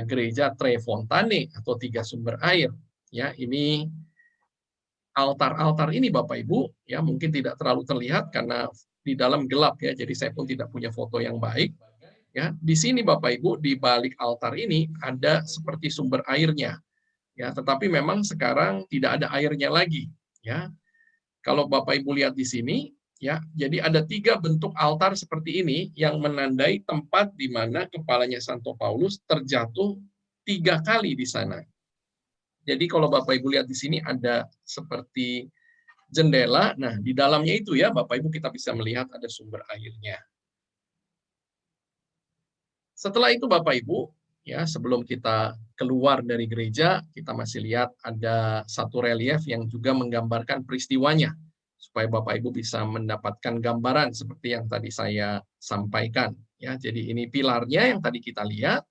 gereja Trefontane atau 3 sumber air. Ya, ini altar-altar ini Bapak Ibu ya mungkin tidak terlalu terlihat karena di dalam gelap ya, jadi saya pun tidak punya foto yang baik. Ya, di sini Bapak Ibu di balik altar ini ada seperti sumber airnya. Ya, tetapi memang sekarang tidak ada airnya lagi. Ya, kalau Bapak Ibu lihat di sini, ya, jadi ada 3 bentuk altar seperti ini yang menandai tempat di mana kepalanya Santo Paulus terjatuh 3 kali di sana. Jadi kalau Bapak Ibu lihat di sini ada seperti jendela. Nah, di dalamnya itu ya, Bapak Ibu, kita bisa melihat ada sumber airnya. Setelah itu Bapak Ibu, ya sebelum kita keluar dari gereja, kita masih lihat ada satu relief yang juga menggambarkan peristiwanya, supaya Bapak Ibu bisa mendapatkan gambaran seperti yang tadi saya sampaikan. Ya, jadi ini pilarnya yang tadi kita lihat,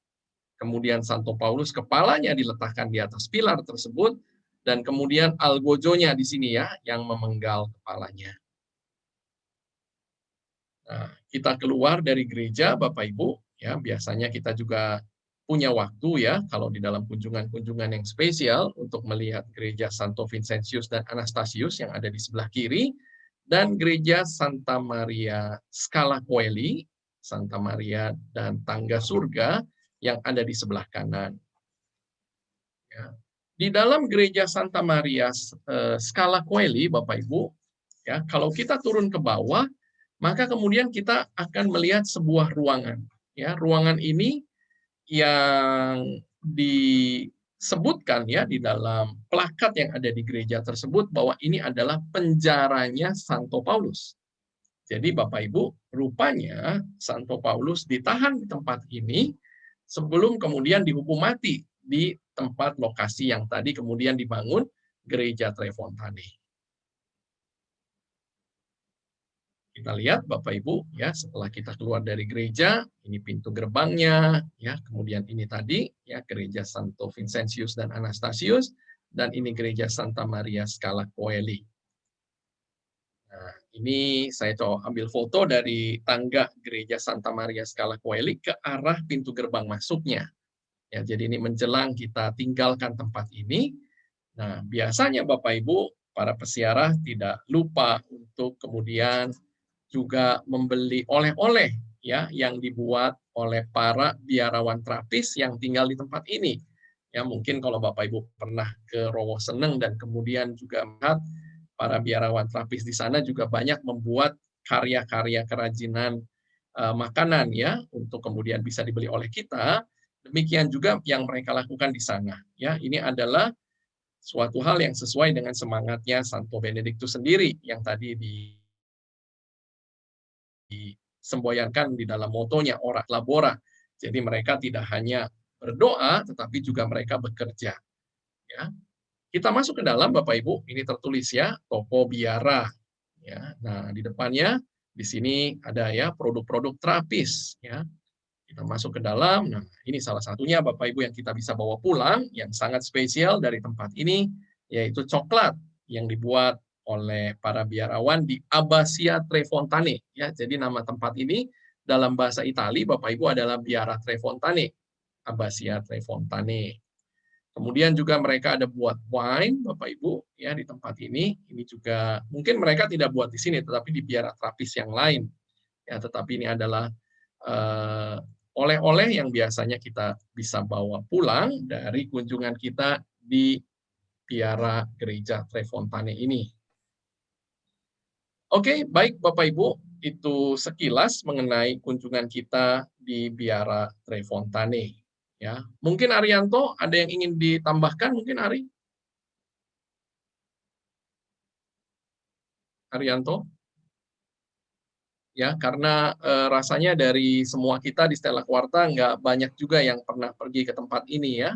kemudian Santo Paulus kepalanya diletakkan di atas pilar tersebut, dan kemudian algojonya di sini ya, yang memenggal kepalanya. Nah, kita keluar dari gereja, Bapak Ibu, ya biasanya kita juga punya waktu ya, kalau di dalam kunjungan-kunjungan yang spesial untuk melihat gereja Santo Vincentius dan Anastasius yang ada di sebelah kiri, dan gereja Santa Maria Scala Coeli, Santa Maria dan Tangga Surga yang ada di sebelah kanan. Ya. Di dalam gereja Santa Maria Scala Coeli, Bapak Ibu, ya kalau kita turun ke bawah, maka kemudian kita akan melihat sebuah ruangan. Ya, ruangan ini yang disebutkan ya di dalam plakat yang ada di gereja tersebut bahwa ini adalah penjaranya Santo Paulus. Jadi Bapak Ibu, rupanya Santo Paulus ditahan di tempat ini sebelum kemudian dihukum mati di tempat lokasi yang tadi kemudian dibangun gereja Tre Fontane. Kita lihat Bapak Ibu ya, setelah kita keluar dari gereja, ini pintu gerbangnya ya, kemudian ini tadi ya gereja Santo Vincentius dan Anastasius, dan ini gereja Santa Maria Scala Coeli. Nah, ini saya coba ambil foto dari tangga gereja Santa Maria Scala Coeli ke arah pintu gerbang masuknya. Ya, jadi ini menjelang kita tinggalkan tempat ini. Nah, biasanya Bapak Ibu, para peziarah tidak lupa untuk kemudian juga membeli oleh-oleh ya yang dibuat oleh para biarawan terapis yang tinggal di tempat ini. Ya, mungkin kalau Bapak Ibu pernah ke Rowo Seneng dan kemudian juga melihat para biarawan terapis di sana juga banyak membuat karya-karya kerajinan makanan ya untuk kemudian bisa dibeli oleh kita. Demikian juga yang mereka lakukan di sana. Ya, ini adalah suatu hal yang sesuai dengan semangatnya Santo Benediktus sendiri yang tadi disemboyankan di dalam motonya Ora Labora. Jadi mereka tidak hanya berdoa, tetapi juga mereka bekerja. Ya. Kita masuk ke dalam, Bapak Ibu, ini tertulis ya, toko biara. Ya. Nah, di depannya, di sini ada ya produk-produk terapis. Ya. Kita masuk ke dalam, nah ini salah satunya Bapak Ibu yang kita bisa bawa pulang, yang sangat spesial dari tempat ini, yaitu coklat yang dibuat oleh para biarawan di Abbazia Tre Fontane. Ya, jadi nama tempat ini dalam bahasa Itali, Bapak Ibu, adalah Biara Tre Fontane, Abbazia Tre Fontane. Kemudian juga mereka ada buat wine, Bapak Ibu, ya di tempat ini. Ini juga mungkin mereka tidak buat di sini, tetapi di biara terapis yang lain. Ya, tetapi ini adalah oleh-oleh yang biasanya kita bisa bawa pulang dari kunjungan kita di biara gereja Tre Fontane ini. Oke, baik Bapak Ibu, itu sekilas mengenai kunjungan kita di biara Tre Fontane. Ya, mungkin Arianto ada yang ingin ditambahkan, mungkin Ari? Arianto? Ya, karena rasanya dari semua kita di Stella Quarta nggak banyak juga yang pernah pergi ke tempat ini ya.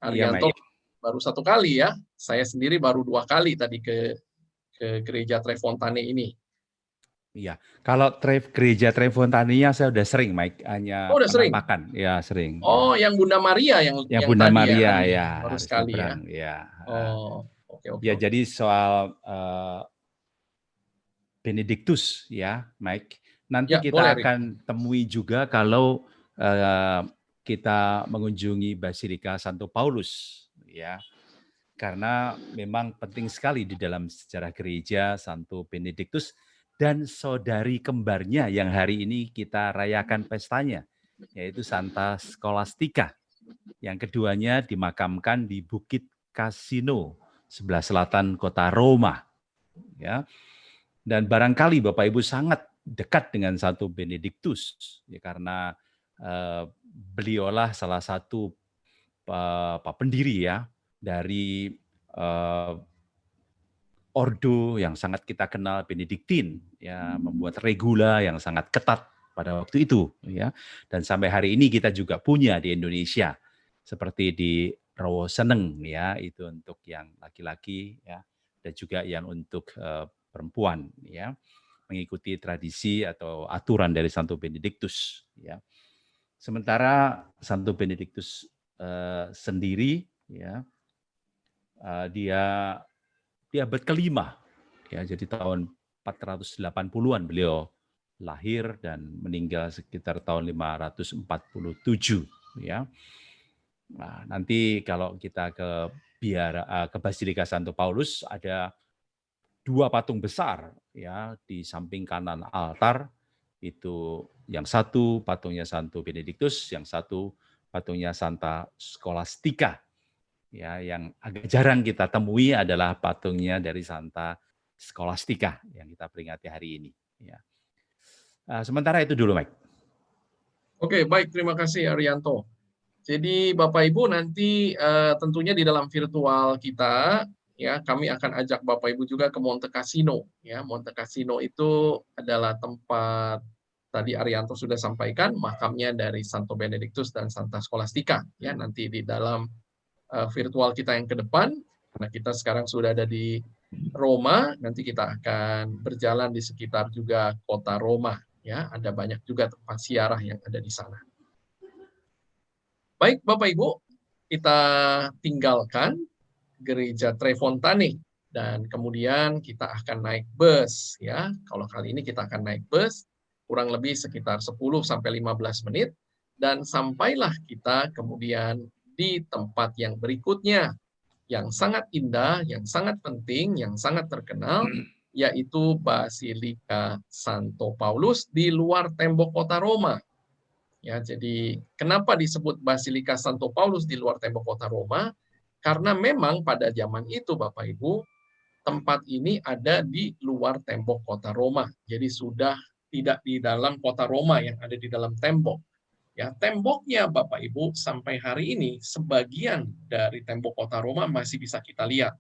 Arianto baru 1 kali ya. Saya sendiri baru 2 kali tadi ke gereja Tre Fontane ini. Iya, kalau gereja Tre Fontane-nya saya udah sering, Mike, hanya udah sering? makan, ya sering. Oh, yang Bunda Maria yang Bunda tadi Maria ya, baru sekali ya. ya. Oh, oke. Ya, jadi soal Benediktus ya, Mike. Nanti Ya, kita boleh, akan temui juga kalau kita mengunjungi Basilika Santo Paulus ya. Karena memang penting sekali di dalam sejarah gereja Santo Benediktus dan saudari kembarnya yang hari ini kita rayakan pestanya, yaitu Santa Scholastica. Yang keduanya dimakamkan di Bukit Cassino, sebelah selatan kota Roma. Ya. Dan barangkali Bapak Ibu sangat dekat dengan Santo Benediktus, ya, karena beliaulah salah satu pendiri ya dari ordo yang sangat kita kenal, Benediktin, ya, membuat regula yang sangat ketat pada waktu itu, ya. Dan sampai hari ini kita juga punya di Indonesia, seperti di Rowo Seneng, ya, itu untuk yang laki-laki, ya, dan juga yang untuk perempuan, ya, mengikuti tradisi atau aturan dari Santo Benediktus, ya. Sementara Santo Benediktus sendiri, ya, dia di abad kelima, ya, jadi tahun 480-an beliau lahir dan meninggal sekitar tahun 547, ya. Nah, nanti kalau kita ke Basilika Santo Paulus ada 2 patung besar, ya, di samping kanan altar. Itu yang satu patungnya Santo Benediktus, yang satu patungnya Santa Scholastica. Ya, yang agak jarang kita temui adalah patungnya dari Santa Scholastica yang kita peringati hari ini. Ya. Sementara itu dulu, Mike. Oke, baik, terima kasih Arianto. Jadi Bapak Ibu nanti tentunya di dalam virtual kita, ya, kami akan ajak Bapak Ibu juga ke Monte Cassino. Ya, Monte Cassino itu adalah tempat tadi Arianto sudah sampaikan makamnya dari Santo Benediktus dan Santa Scholastica. Ya, nanti di dalam virtual kita yang ke depan, karena kita sekarang sudah ada di Roma, nanti kita akan berjalan di sekitar juga kota Roma. Ya, ada banyak juga tempat ziarah yang ada di sana. Baik, Bapak Ibu, kita tinggalkan gereja Trefontane dan kemudian kita akan naik bus, ya. Kalau kali ini kita akan naik bus kurang lebih sekitar 10 sampai 15 menit dan sampailah kita kemudian di tempat yang berikutnya, yang sangat indah, yang sangat penting, yang sangat terkenal, yaitu Basilika Santo Paulus di luar tembok kota Roma. Ya, jadi kenapa disebut Basilika Santo Paulus di luar tembok kota Roma? Karena memang pada zaman itu, Bapak Ibu, tempat ini ada di luar tembok kota Roma. Jadi sudah tidak di dalam kota Roma yang ada di dalam tembok. Ya, temboknya Bapak Ibu sampai hari ini sebagian dari tembok kota Roma masih bisa kita lihat.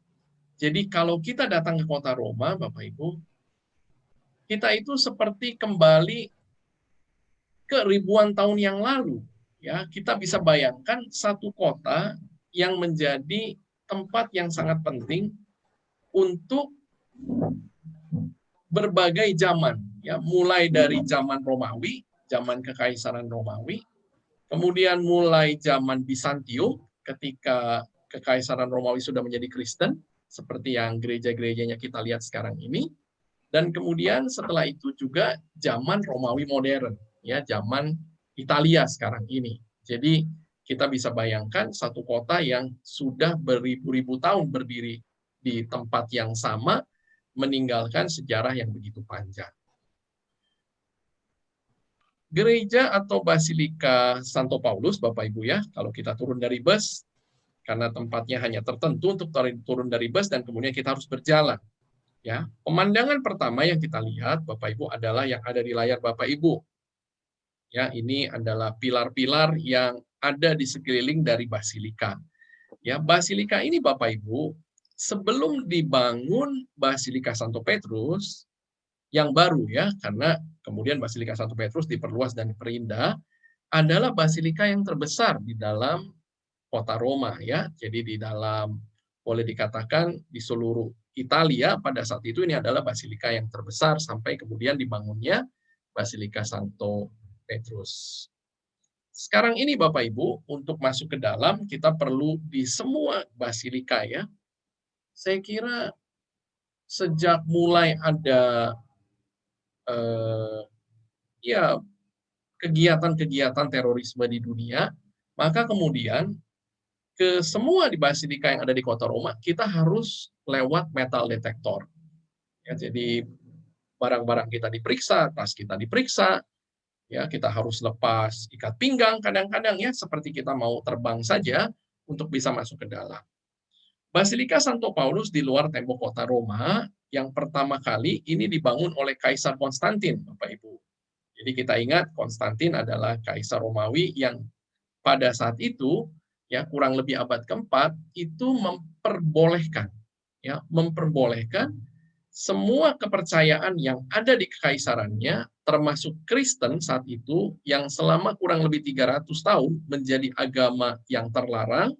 Jadi kalau kita datang ke kota Roma, Bapak Ibu, kita itu seperti kembali ke ribuan tahun yang lalu. Ya, kita bisa bayangkan satu kota yang menjadi tempat yang sangat penting untuk berbagai zaman. Ya, mulai dari zaman Romawi, zaman Kekaisaran Romawi, kemudian mulai zaman Bizantium ketika Kekaisaran Romawi sudah menjadi Kristen, seperti yang gereja-gerejanya kita lihat sekarang ini, dan kemudian setelah itu juga zaman Romawi modern, ya, zaman Italia sekarang ini. Jadi kita bisa bayangkan satu kota yang sudah beribu-ribu tahun berdiri di tempat yang sama, meninggalkan sejarah yang begitu panjang. Gereja atau Basilika Santo Paulus, Bapak Ibu, ya, kalau kita turun dari bus, karena tempatnya hanya tertentu untuk turun dari bus dan kemudian kita harus berjalan. Ya, pemandangan pertama yang kita lihat, Bapak Ibu, adalah yang ada di layar Bapak Ibu. Ya, ini adalah pilar-pilar yang ada di sekeliling dari Basilika. Ya, Basilika ini, Bapak Ibu, sebelum dibangun Basilika Santo Petrus yang baru, ya, karena kemudian Basilika Santo Petrus diperluas dan diperindah, adalah basilika yang terbesar di dalam kota Roma, ya. Jadi di dalam, boleh dikatakan di seluruh Italia pada saat itu ini adalah basilika yang terbesar sampai kemudian dibangunnya Basilika Santo Petrus. Sekarang ini Bapak Ibu, untuk masuk ke dalam kita perlu di semua basilika, ya. Saya kira sejak mulai ada ya, kegiatan-kegiatan terorisme di dunia, maka kemudian ke semua di basilika yang ada di kota Roma, kita harus lewat metal detektor. Ya, jadi barang-barang kita diperiksa, tas kita diperiksa, ya, kita harus lepas ikat pinggang kadang-kadang, ya, seperti kita mau terbang saja untuk bisa masuk ke dalam. Basilika Santo Paulus di luar tembok kota Roma yang pertama kali ini dibangun oleh Kaisar Konstantin, Bapak Ibu. Jadi kita ingat Konstantin adalah Kaisar Romawi yang pada saat itu, ya, kurang lebih abad keempat, itu memperbolehkan, ya, memperbolehkan semua kepercayaan yang ada di kekaisarannya, termasuk Kristen saat itu, yang selama kurang lebih 300 tahun menjadi agama yang terlarang,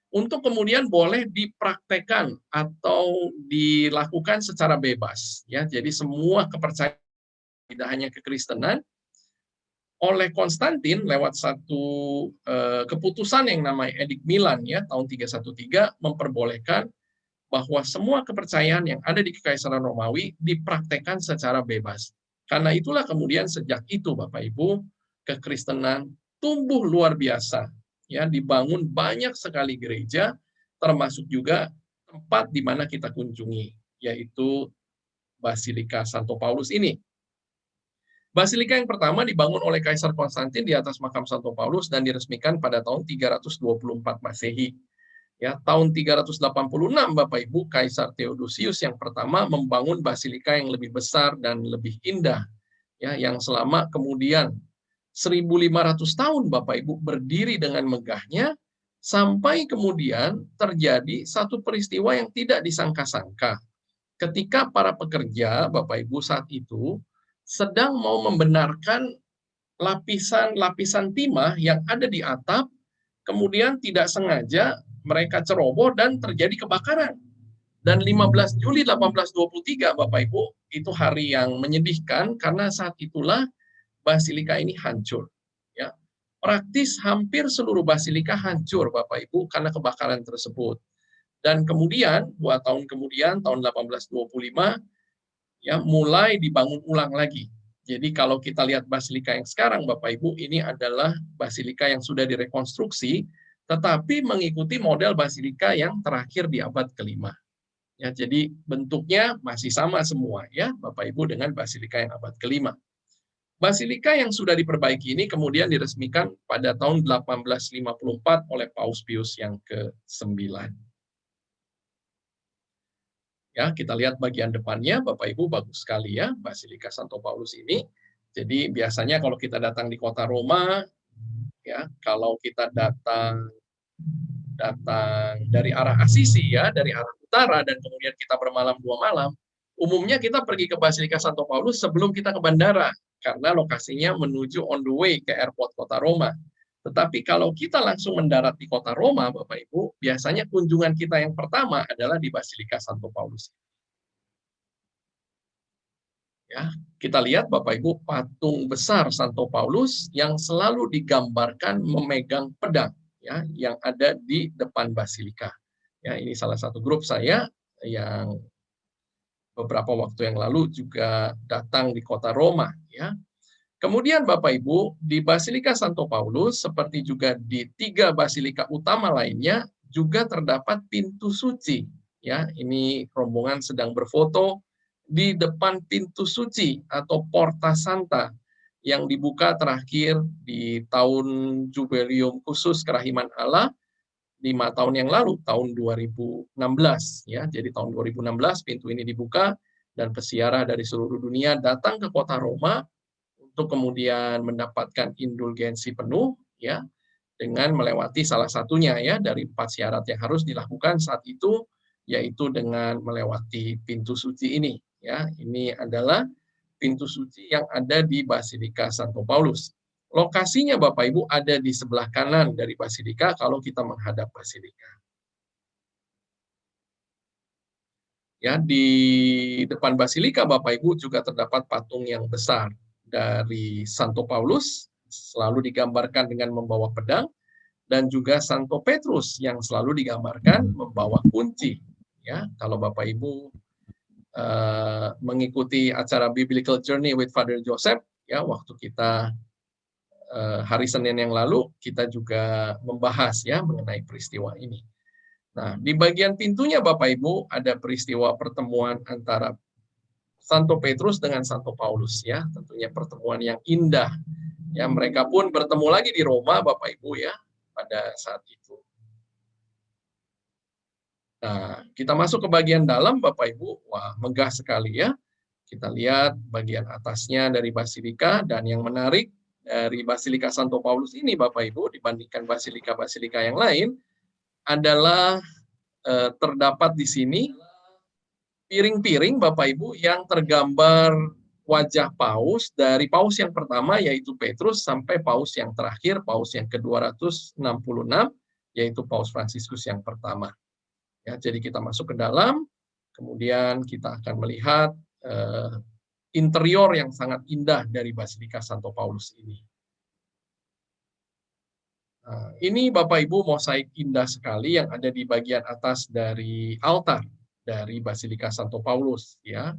untuk kemudian boleh dipraktekkan atau dilakukan secara bebas. Ya, jadi semua kepercayaan, tidak hanya kekristenan, oleh Konstantin lewat satu keputusan yang namanya Edik Milan ya tahun 313 memperbolehkan bahwa semua kepercayaan yang ada di Kekaisaran Romawi dipraktekkan secara bebas. Karena itulah kemudian sejak itu Bapak Ibu, kekristenan tumbuh luar biasa. Ya, dibangun banyak sekali gereja, termasuk juga tempat di mana kita kunjungi, yaitu Basilika Santo Paulus ini. Basilika yang pertama dibangun oleh Kaisar Konstantin di atas makam Santo Paulus dan diresmikan pada tahun 324 Masehi. Ya, tahun 386 Bapak Ibu, Kaisar Theodosius yang pertama membangun basilika yang lebih besar dan lebih indah, ya, yang selama kemudian 1.500 tahun Bapak Ibu berdiri dengan megahnya, sampai kemudian terjadi satu peristiwa yang tidak disangka-sangka. Ketika para pekerja Bapak Ibu saat itu sedang mau membenarkan lapisan-lapisan timah yang ada di atap, kemudian tidak sengaja mereka ceroboh dan terjadi kebakaran. Dan 15 Juli 1823 Bapak Ibu, itu hari yang menyedihkan karena saat itulah basilika ini hancur. Ya, praktis hampir seluruh basilika hancur Bapak Ibu karena kebakaran tersebut. Dan kemudian 2 tahun kemudian tahun 1825 ya mulai dibangun ulang lagi. Jadi kalau kita lihat basilika yang sekarang Bapak Ibu, ini adalah basilika yang sudah direkonstruksi tetapi mengikuti model basilika yang terakhir di abad ke-5. Ya, jadi bentuknya masih sama semua ya Bapak Ibu dengan basilika yang abad ke-5. Basilika yang sudah diperbaiki ini kemudian diresmikan pada tahun 1854 oleh Paus Pius yang ke-9. Ya, kita lihat bagian depannya Bapak Ibu, bagus sekali ya Basilika Santo Paulus ini. Jadi biasanya kalau kita datang di kota Roma, ya, kalau kita datang dari arah Assisi ya, dari arah utara dan kemudian kita bermalam 2 malam, umumnya kita pergi ke Basilika Santo Paulus sebelum kita ke bandara karena lokasinya menuju on the way ke airport kota Roma. Tetapi kalau kita langsung mendarat di kota Roma Bapak Ibu, biasanya kunjungan kita yang pertama adalah di Basilika Santo Paulus. Ya, kita lihat Bapak Ibu patung besar Santo Paulus yang selalu digambarkan memegang pedang ya yang ada di depan basilika. Ya, ini salah satu grup saya yang beberapa waktu yang lalu juga datang di kota Roma ya. Kemudian Bapak Ibu, di Basilika Santo Paulus seperti juga di 3 basilika utama lainnya juga terdapat pintu suci ya. Ini rombongan sedang berfoto di depan pintu suci atau Porta Santa yang dibuka terakhir di tahun Jubileum khusus Kerahiman Allah 5 tahun yang lalu, tahun 2016 ya. Jadi tahun 2016 pintu ini dibuka dan peziarah dari seluruh dunia datang ke kota Roma untuk kemudian mendapatkan indulgensi penuh ya dengan melewati salah satunya ya dari 4 syarat yang harus dilakukan saat itu, yaitu dengan melewati pintu suci ini ya. Ini adalah pintu suci yang ada di Basilika Santo Paulus. Lokasinya Bapak Ibu ada di sebelah kanan dari basilika kalau kita menghadap basilika. Ya, di depan basilika Bapak Ibu juga terdapat patung yang besar dari Santo Paulus, selalu digambarkan dengan membawa pedang, dan juga Santo Petrus yang selalu digambarkan membawa kunci. Ya, kalau Bapak Ibu mengikuti acara Biblical Journey with Father Joseph, ya waktu kita hari Senin yang lalu kita juga membahas ya mengenai peristiwa ini. Nah, di bagian pintunya Bapak Ibu ada peristiwa pertemuan antara Santo Petrus dengan Santo Paulus ya, tentunya pertemuan yang indah. Ya, mereka pun bertemu lagi di Roma Bapak Ibu ya pada saat itu. Nah, kita masuk ke bagian dalam Bapak Ibu. Wah, megah sekali ya. Kita lihat bagian atasnya dari basilika, dan yang menarik dari Basilika Santo Paulus ini Bapak Ibu dibandingkan basilika-basilika yang lain adalah terdapat di sini piring-piring Bapak Ibu yang tergambar wajah paus dari paus yang pertama yaitu Petrus sampai paus yang terakhir, paus yang ke-266 yaitu Paus Fransiskus yang pertama. Ya, jadi kita masuk ke dalam, kemudian kita akan melihat interior yang sangat indah dari Basilika Santo Paulus ini. Nah, ini Bapak Ibu mosaik indah sekali yang ada di bagian atas dari altar dari Basilika Santo Paulus. Ya,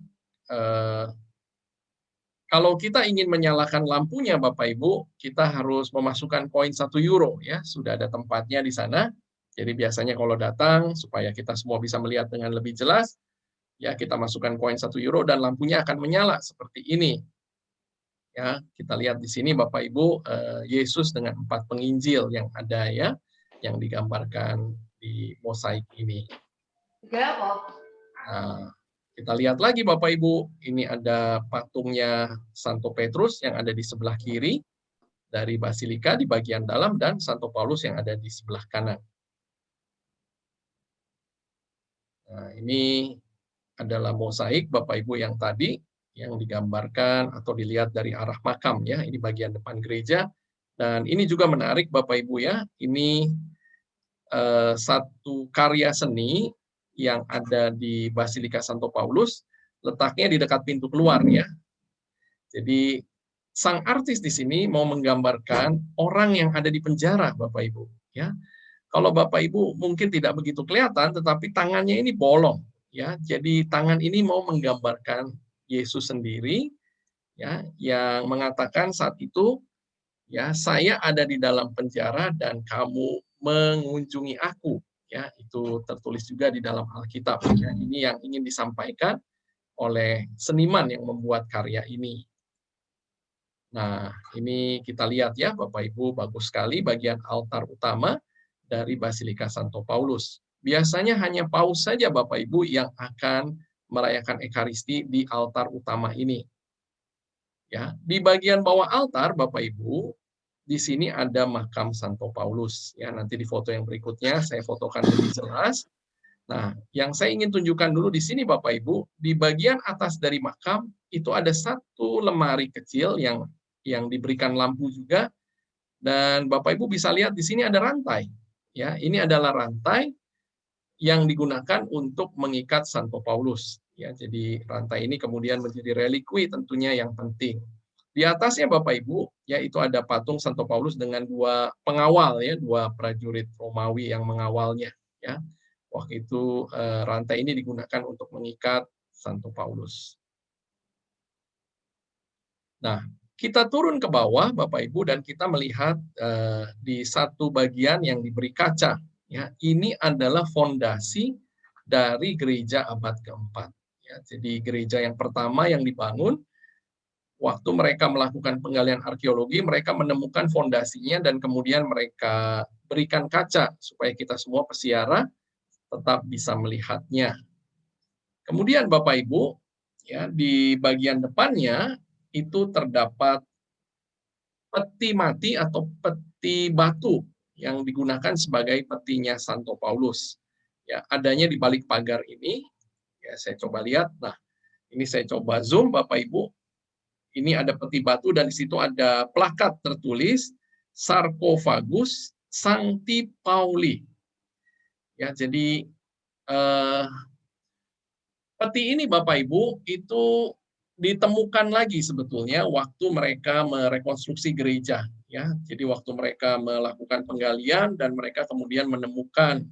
kalau kita ingin menyalakan lampunya Bapak Ibu, kita harus memasukkan koin 1 euro. Ya, sudah ada tempatnya di sana. Jadi biasanya kalau datang supaya kita semua bisa melihat dengan lebih jelas, ya kita masukkan koin 1 euro dan lampunya akan menyala seperti ini. Ya, kita lihat di sini Bapak Ibu Yesus dengan 4 penginjil yang ada ya, yang digambarkan di mosaik ini. Nah, kita lihat lagi Bapak Ibu, ini ada patungnya Santo Petrus yang ada di sebelah kiri dari Basilika di bagian dalam dan Santo Paulus yang ada di sebelah kanan. Nah, ini adalah mosaik Bapak Ibu yang tadi yang digambarkan atau dilihat dari arah makam ya. Ini bagian depan gereja dan ini juga menarik Bapak Ibu ya. Ini satu karya seni yang ada di Basilika Santo Paulus, letaknya di dekat pintu keluar ya. Jadi sang artis di sini mau menggambarkan orang yang ada di penjara Bapak Ibu ya. Kalau Bapak Ibu mungkin tidak begitu kelihatan, tetapi tangannya ini bolong ya. Jadi tangan ini mau menggambarkan Yesus sendiri ya, yang mengatakan saat itu ya, saya ada di dalam penjara dan kamu mengunjungi aku ya. Itu tertulis juga di dalam Alkitab ya. Ini yang ingin disampaikan oleh seniman yang membuat karya ini. Nah, ini kita lihat ya Bapak Ibu, bagus sekali bagian altar utama dari Basilika Santo Paulus. Biasanya hanya paus saja Bapak Ibu yang akan merayakan Ekaristi di altar utama ini. Ya, di bagian bawah altar Bapak Ibu, di sini ada makam Santo Paulus. Ya, nanti di foto yang berikutnya saya fotokan lebih jelas. Nah, yang saya ingin tunjukkan dulu di sini Bapak Ibu, di bagian atas dari makam itu ada satu lemari kecil yang diberikan lampu juga, dan Bapak Ibu bisa lihat di sini ada rantai. Ya, ini adalah rantai yang digunakan untuk mengikat Santo Paulus. Ya, jadi rantai ini kemudian menjadi relikwi tentunya yang penting. Di atasnya Bapak Ibu, yaitu ada patung Santo Paulus dengan 2 pengawal ya, 2 prajurit Romawi yang mengawalnya. Ya, waktu itu rantai ini digunakan untuk mengikat Santo Paulus. Nah, kita turun ke bawah Bapak Ibu dan kita melihat di satu bagian yang diberi kaca. Ya, ini adalah fondasi dari gereja abad keempat. Ya, jadi gereja yang pertama yang dibangun, waktu mereka melakukan penggalian arkeologi, mereka menemukan fondasinya dan kemudian mereka berikan kaca supaya kita semua pesiara tetap bisa melihatnya. Kemudian Bapak Ibu, ya di bagian depannya itu terdapat peti mati atau peti batu yang digunakan sebagai petinya Santo Paulus. Ya, adanya di balik pagar ini. Ya, saya coba lihat. Nah, ini saya coba zoom Bapak Ibu. Ini ada peti batu dan di situ ada plakat tertulis Sarcophagus Sancti Pauli. Ya, jadi peti ini Bapak Ibu itu ditemukan lagi sebetulnya waktu mereka merekonstruksi gereja. Ya, jadi waktu mereka melakukan penggalian dan mereka kemudian menemukan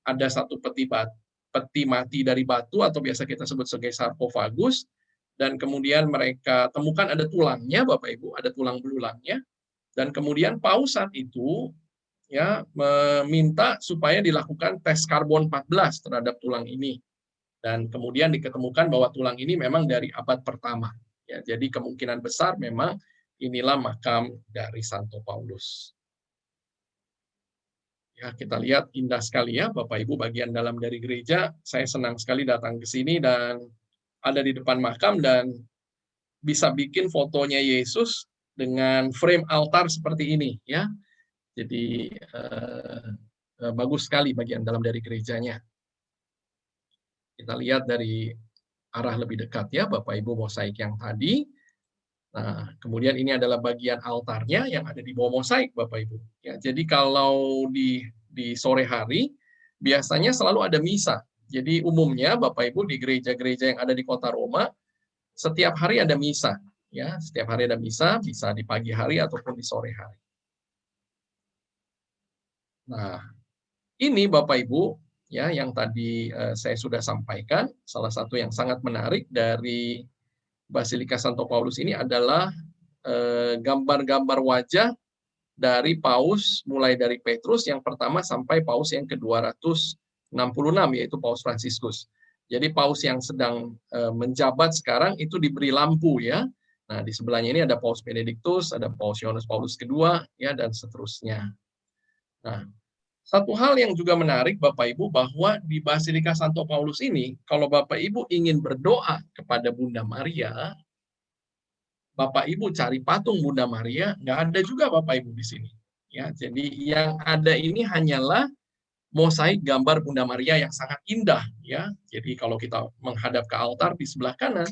ada satu peti mati dari batu atau biasa kita sebut sebagai sarkofagus, dan kemudian mereka temukan ada tulangnya Bapak Ibu, ada tulang belulangnya, dan kemudian paus saat itu ya meminta supaya dilakukan tes karbon 14 terhadap tulang ini, dan kemudian diketemukan bahwa tulang ini memang dari abad pertama. Ya, jadi kemungkinan besar memang inilah makam dari Santo Paulus. Ya, kita lihat indah sekali ya Bapak Ibu bagian dalam dari gereja. Saya senang sekali datang ke sini dan ada di depan makam dan bisa bikin fotonya Yesus dengan frame altar seperti ini ya. Jadi bagus sekali bagian dalam dari gerejanya. Kita lihat dari arah lebih dekat ya Bapak Ibu, mosaik yang tadi. Nah, kemudian ini adalah bagian altarnya yang ada di bawah mosaik Bapak Ibu. Ya, jadi kalau di sore hari biasanya selalu ada misa. Jadi umumnya Bapak Ibu di gereja-gereja yang ada di kota Roma setiap hari ada misa. Ya, setiap hari ada misa, bisa di pagi hari ataupun di sore hari. Nah, ini Bapak Ibu ya yang tadi saya sudah sampaikan, salah satu yang sangat menarik dari Basilika Santo Paulus ini adalah gambar-gambar wajah dari Paus, mulai dari Petrus yang pertama sampai Paus yang ke-266, yaitu Paus Fransiskus. Jadi Paus yang sedang menjabat sekarang itu diberi lampu ya. Nah, di sebelahnya ini ada Paus Benediktus, ada Paus Yohanes Paulus II, ya, dan seterusnya. Nah, satu hal yang juga menarik Bapak Ibu bahwa di Basilika Santo Paulus ini, kalau Bapak Ibu ingin berdoa kepada Bunda Maria, Bapak Ibu cari patung Bunda Maria, nggak ada juga Bapak Ibu di sini. Ya, jadi yang ada ini hanyalah mosaik gambar Bunda Maria yang sangat indah. Ya, jadi kalau kita menghadap ke altar di sebelah kanan,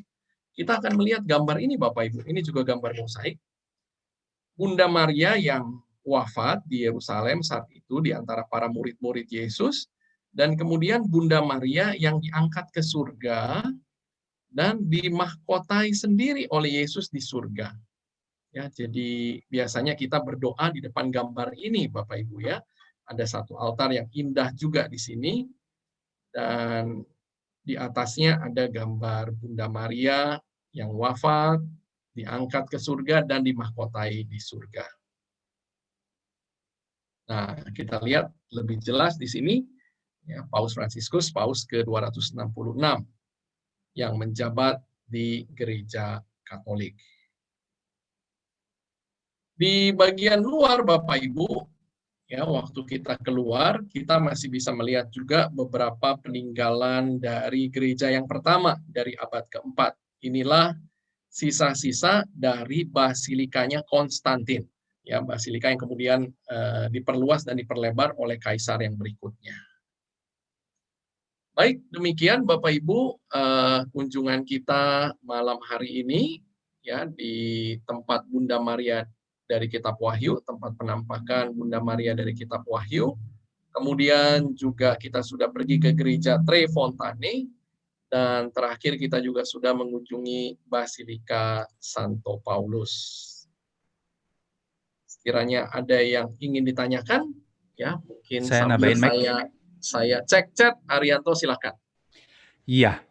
kita akan melihat gambar ini Bapak Ibu. Ini juga gambar mosaik. Bunda Maria yang wafat di Yerusalem saat itu di antara para murid-murid Yesus, dan kemudian Bunda Maria yang diangkat ke surga dan dimahkotai sendiri oleh Yesus di surga. Ya, jadi biasanya kita berdoa di depan gambar ini Bapak Ibu ya. Ada satu altar yang indah juga di sini, dan di atasnya ada gambar Bunda Maria yang wafat, diangkat ke surga dan dimahkotai di surga. Nah, kita lihat lebih jelas di sini, ya, Paus Fransiskus, Paus ke-266, yang menjabat di gereja Katolik. Di bagian luar, Bapak Ibu, ya, waktu kita keluar, kita masih bisa melihat juga beberapa peninggalan dari gereja yang pertama, dari abad keempat. Inilah sisa-sisa dari basilikanya Konstantin. Ya, basilika yang kemudian diperluas dan diperlebar oleh kaisar yang berikutnya. Baik, demikian Bapak Ibu kunjungan kita malam hari ini ya di tempat Bunda Maria dari Kitab Wahyu, tempat penampakan Bunda Maria dari Kitab Wahyu. Kemudian juga kita sudah pergi ke gereja Tre Fontane, dan terakhir kita juga sudah mengunjungi Basilika Santo Paulus. Sekiranya ada yang ingin ditanyakan, ya mungkin Saya sambil nambahin mic. saya cek chat. Arianto, silakan. Iya,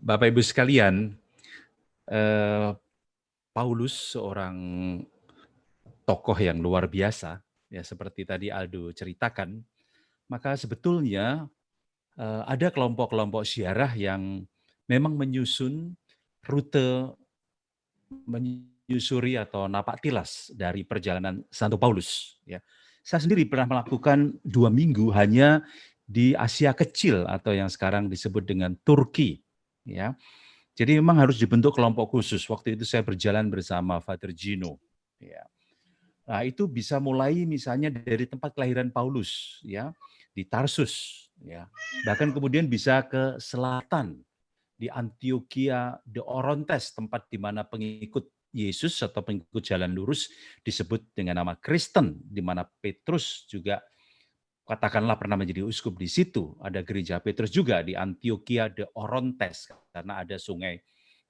Bapak Ibu sekalian, Paulus seorang tokoh yang luar biasa, ya seperti tadi Aldo ceritakan. Maka sebetulnya ada kelompok-kelompok ziarah yang memang menyusun rute menyusuri atau napak tilas dari perjalanan Santo Paulus. Ya, saya sendiri pernah melakukan 2 minggu hanya di Asia Kecil atau yang sekarang disebut dengan Turki. Ya, jadi memang harus dibentuk kelompok khusus. Waktu itu saya berjalan bersama Father Gino. Ya. Nah, itu bisa mulai misalnya dari tempat kelahiran Paulus, ya, di Tarsus, ya. Bahkan kemudian bisa ke selatan di Antioquia de Orontes, tempat di mana pengikut Yesus atau pengikut jalan lurus disebut dengan nama Kristen, di mana Petrus juga katakanlah pernah menjadi uskup di situ. Ada gereja Petrus juga di Antioquia de Orontes, karena ada sungai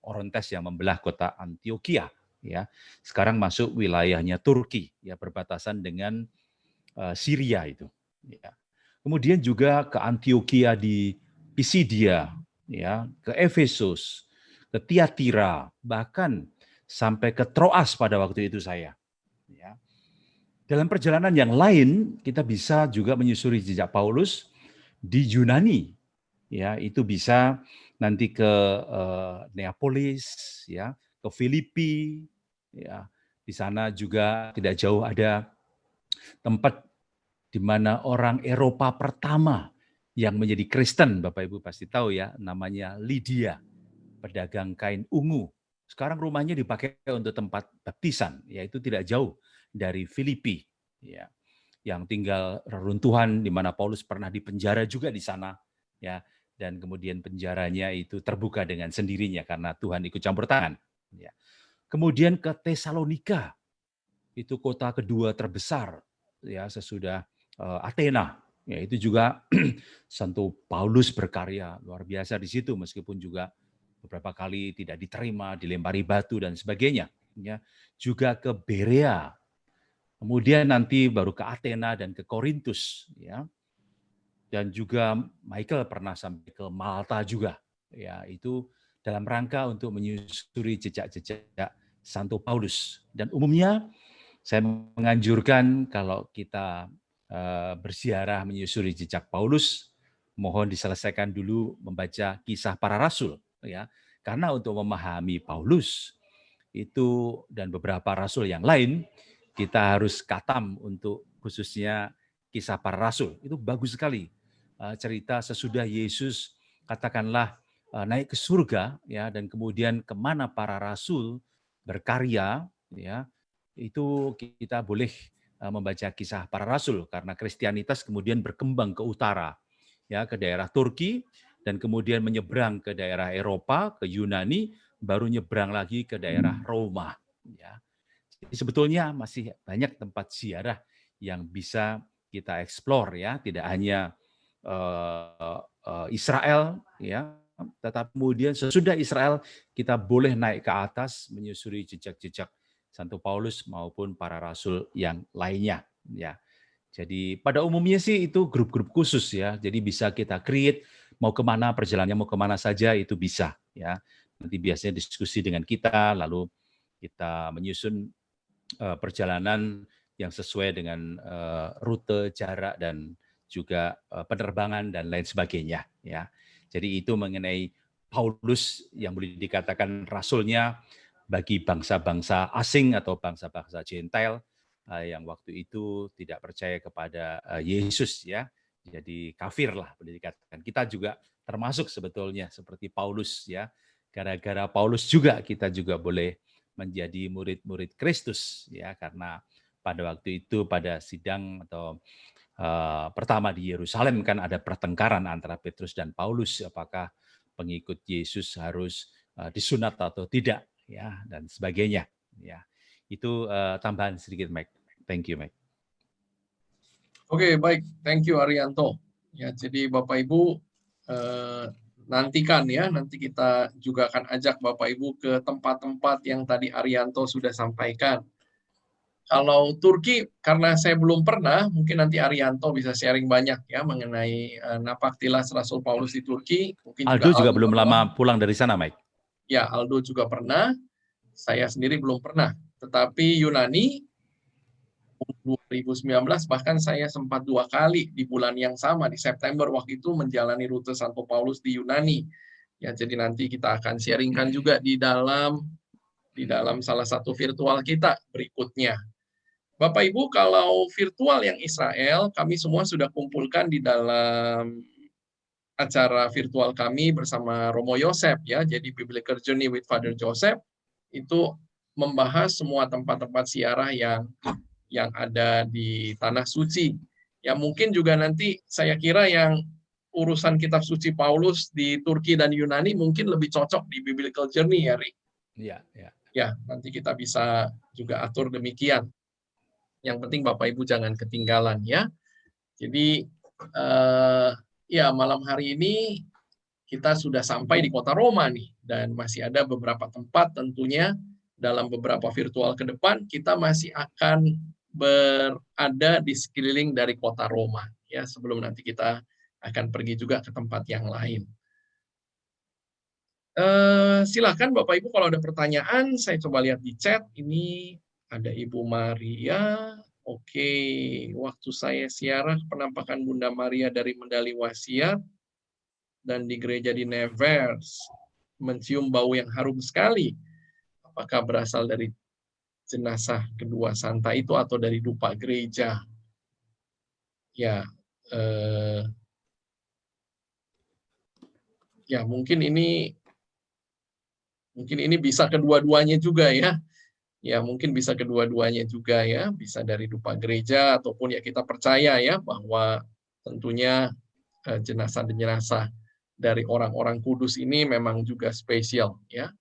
Orontes yang membelah kota Antioquia. Ya, sekarang masuk wilayahnya Turki, ya berbatasan dengan Syria itu. Ya. Kemudian juga ke Antioquia di Pisidia, ya, ke Efesus, ke Tiatira, bahkan sampai ke Troas pada waktu itu saya. Ya. Dalam perjalanan yang lain, kita bisa juga menyusuri jejak Paulus di Yunani. Ya, itu bisa nanti ke Neapolis, ya, ke Filipi, ya. Di sana juga tidak jauh ada tempat di mana orang Eropa pertama yang menjadi Kristen, Bapak Ibu pasti tahu ya, namanya Lydia, pedagang kain ungu. Sekarang rumahnya dipakai untuk tempat baptisan, yaitu tidak jauh dari Filipi, ya, yang tinggal reruntuhan di mana Paulus pernah dipenjara juga di sana, ya, dan kemudian penjaranya itu terbuka dengan sendirinya karena Tuhan ikut campur tangan. Ya. Kemudian ke Tesalonika, itu kota kedua terbesar ya sesudah Athena. Ya, itu juga Santo Paulus berkarya luar biasa di situ meskipun juga beberapa kali tidak diterima, dilempari batu dan sebagainya. Ya. Juga ke Berea. Kemudian nanti baru ke Athena dan ke Korintus, ya. Dan juga Michael pernah sampai ke Malta juga. Ya, itu dalam rangka untuk menyusuri jejak-jejak Santo Paulus. Dan umumnya saya menganjurkan kalau kita berziarah menyusuri jejak Paulus, mohon diselesaikan dulu membaca Kisah Para Rasul, ya. Karena untuk memahami Paulus itu dan beberapa rasul yang lain, kita harus katam untuk khususnya Kisah Para Rasul. Itu bagus sekali. Cerita sesudah Yesus katakanlah naik ke surga, ya, dan kemudian kemana para rasul berkarya, ya, itu kita boleh membaca Kisah Para Rasul karena Kristianitas kemudian berkembang ke utara, ya, ke daerah Turki dan kemudian menyeberang ke daerah Eropa, ke Yunani, baru nyebrang lagi ke daerah Roma, ya. Jadi sebetulnya masih banyak tempat ziarah yang bisa kita eksplor, ya, tidak hanya Israel, ya, tetapi kemudian sesudah Israel kita boleh naik ke atas menyusuri jejak-jejak Santo Paulus maupun para rasul yang lainnya, ya. Jadi pada umumnya sih itu grup-grup khusus, ya. Jadi bisa kita create mau kemana perjalanannya, mau kemana saja itu bisa, ya. Nanti biasanya diskusi dengan kita, lalu kita menyusun perjalanan yang sesuai dengan rute, jarak dan juga penerbangan dan lain sebagainya, ya. Jadi itu mengenai Paulus yang boleh dikatakan rasulnya bagi bangsa-bangsa asing atau bangsa-bangsa Gentile yang waktu itu tidak percaya kepada Yesus, ya. Jadi kafir lah boleh dikatakan. Kita juga termasuk sebetulnya seperti Paulus, ya. Gara-gara Paulus juga kita juga boleh menjadi murid-murid Kristus, ya, karena pada waktu itu pada sidang atau pertama di Yerusalem kan ada pertengkaran antara Petrus dan Paulus, apakah pengikut Yesus harus disunat atau tidak, ya, dan sebagainya, ya. Itu tambahan sedikit, Mike. Thank you, Mike. Oke, baik, thank you Arianto. Ya, jadi Bapak Ibu nantikan, ya, nanti kita juga akan ajak Bapak Ibu ke tempat-tempat yang tadi Arianto sudah sampaikan. Kalau Turki, karena saya belum pernah, mungkin nanti Arianto bisa sharing banyak, ya, mengenai napaktilas Rasul Paulus di Turki. Mungkin Aldo juga belum lama pulang dari sana, Mike. Ya, Aldo juga pernah. Saya sendiri belum pernah. Tetapi Yunani 2019 bahkan saya sempat 2 kali di bulan yang sama di September waktu itu menjalani rute Santo Paulus di Yunani. Ya, jadi nanti kita akan sharingkan juga di dalam salah satu virtual kita berikutnya. Bapak Ibu, kalau virtual yang Israel, kami semua sudah kumpulkan di dalam acara virtual kami bersama Romo Yosef, ya. Jadi Biblical Journey with Father Joseph itu membahas semua tempat-tempat ziarah yang ada di Tanah Suci. Ya, mungkin juga nanti saya kira yang urusan kitab suci Paulus di Turki dan Yunani mungkin lebih cocok di Biblical Journey, ya, Rik. Iya, iya. Ya, nanti kita bisa juga atur demikian. Yang penting Bapak Ibu jangan ketinggalan, ya. Jadi ya, malam hari ini kita sudah sampai di kota Roma nih, dan masih ada beberapa tempat tentunya dalam beberapa virtual ke depan kita masih akan berada di sekeliling dari kota Roma, ya, sebelum nanti kita akan pergi juga ke tempat yang lain. Silakan Bapak Ibu kalau ada pertanyaan, saya coba lihat di chat. Ini ada Ibu Maria. Oke, waktu saya siarah penampakan Bunda Maria dari Medali Wasiat dan di gereja di Nevers mencium bau yang harum sekali. Apakah berasal dari jenazah kedua santa itu atau dari dupa gereja? Ya, ya mungkin ini bisa kedua-duanya juga, ya. Ya, mungkin bisa kedua-duanya juga, ya. Bisa dari dupa gereja ataupun ya kita percaya, ya, bahwa tentunya jenazah-jenazah dari orang-orang kudus ini memang juga spesial ya.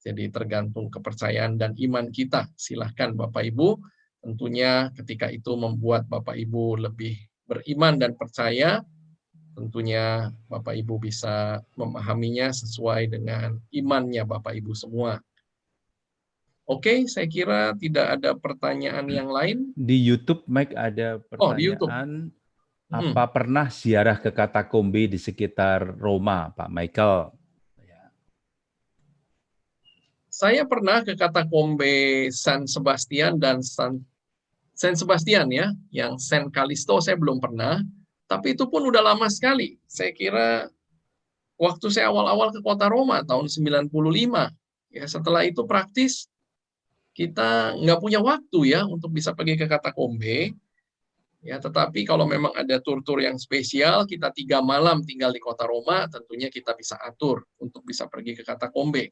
Jadi tergantung kepercayaan dan iman kita. Silahkan Bapak Ibu, tentunya ketika itu membuat Bapak Ibu lebih beriman dan percaya, tentunya Bapak Ibu bisa memahaminya sesuai dengan imannya Bapak Ibu semua. Oke, saya kira tidak ada pertanyaan yang lain. Di YouTube, Mike, ada Oh, di YouTube. pertanyaan. Apa pernah ziarah ke katakombe di sekitar Roma, Pak Michael? Saya pernah ke katakombe San Sebastian dan San Sebastian ya, yang San Callisto saya belum pernah, tapi itu pun udah lama sekali. Saya kira waktu saya awal-awal ke kota Roma tahun 95, ya setelah itu praktis kita nggak punya waktu ya untuk bisa pergi ke katakombe. Ya, tetapi kalau memang ada tur-tur yang spesial, kita 3 malam tinggal di kota Roma, tentunya kita bisa atur untuk bisa pergi ke katakombe.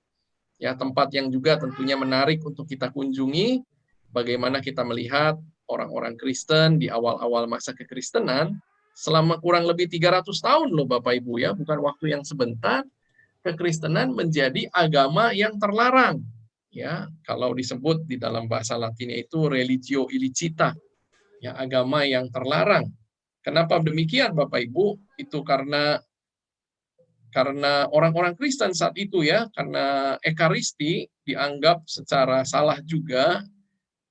Ya, tempat yang juga tentunya menarik untuk kita kunjungi, bagaimana kita melihat orang-orang Kristen di awal-awal masa kekristenan, selama kurang lebih 300 tahun loh Bapak Ibu ya, bukan waktu yang sebentar, kekristenan menjadi agama yang terlarang. Ya, kalau disebut di dalam bahasa Latinnya itu religio illicita, ya, agama yang terlarang. Kenapa demikian Bapak Ibu? Itu karena orang-orang Kristen saat itu ya, karena Ekaristi dianggap secara salah juga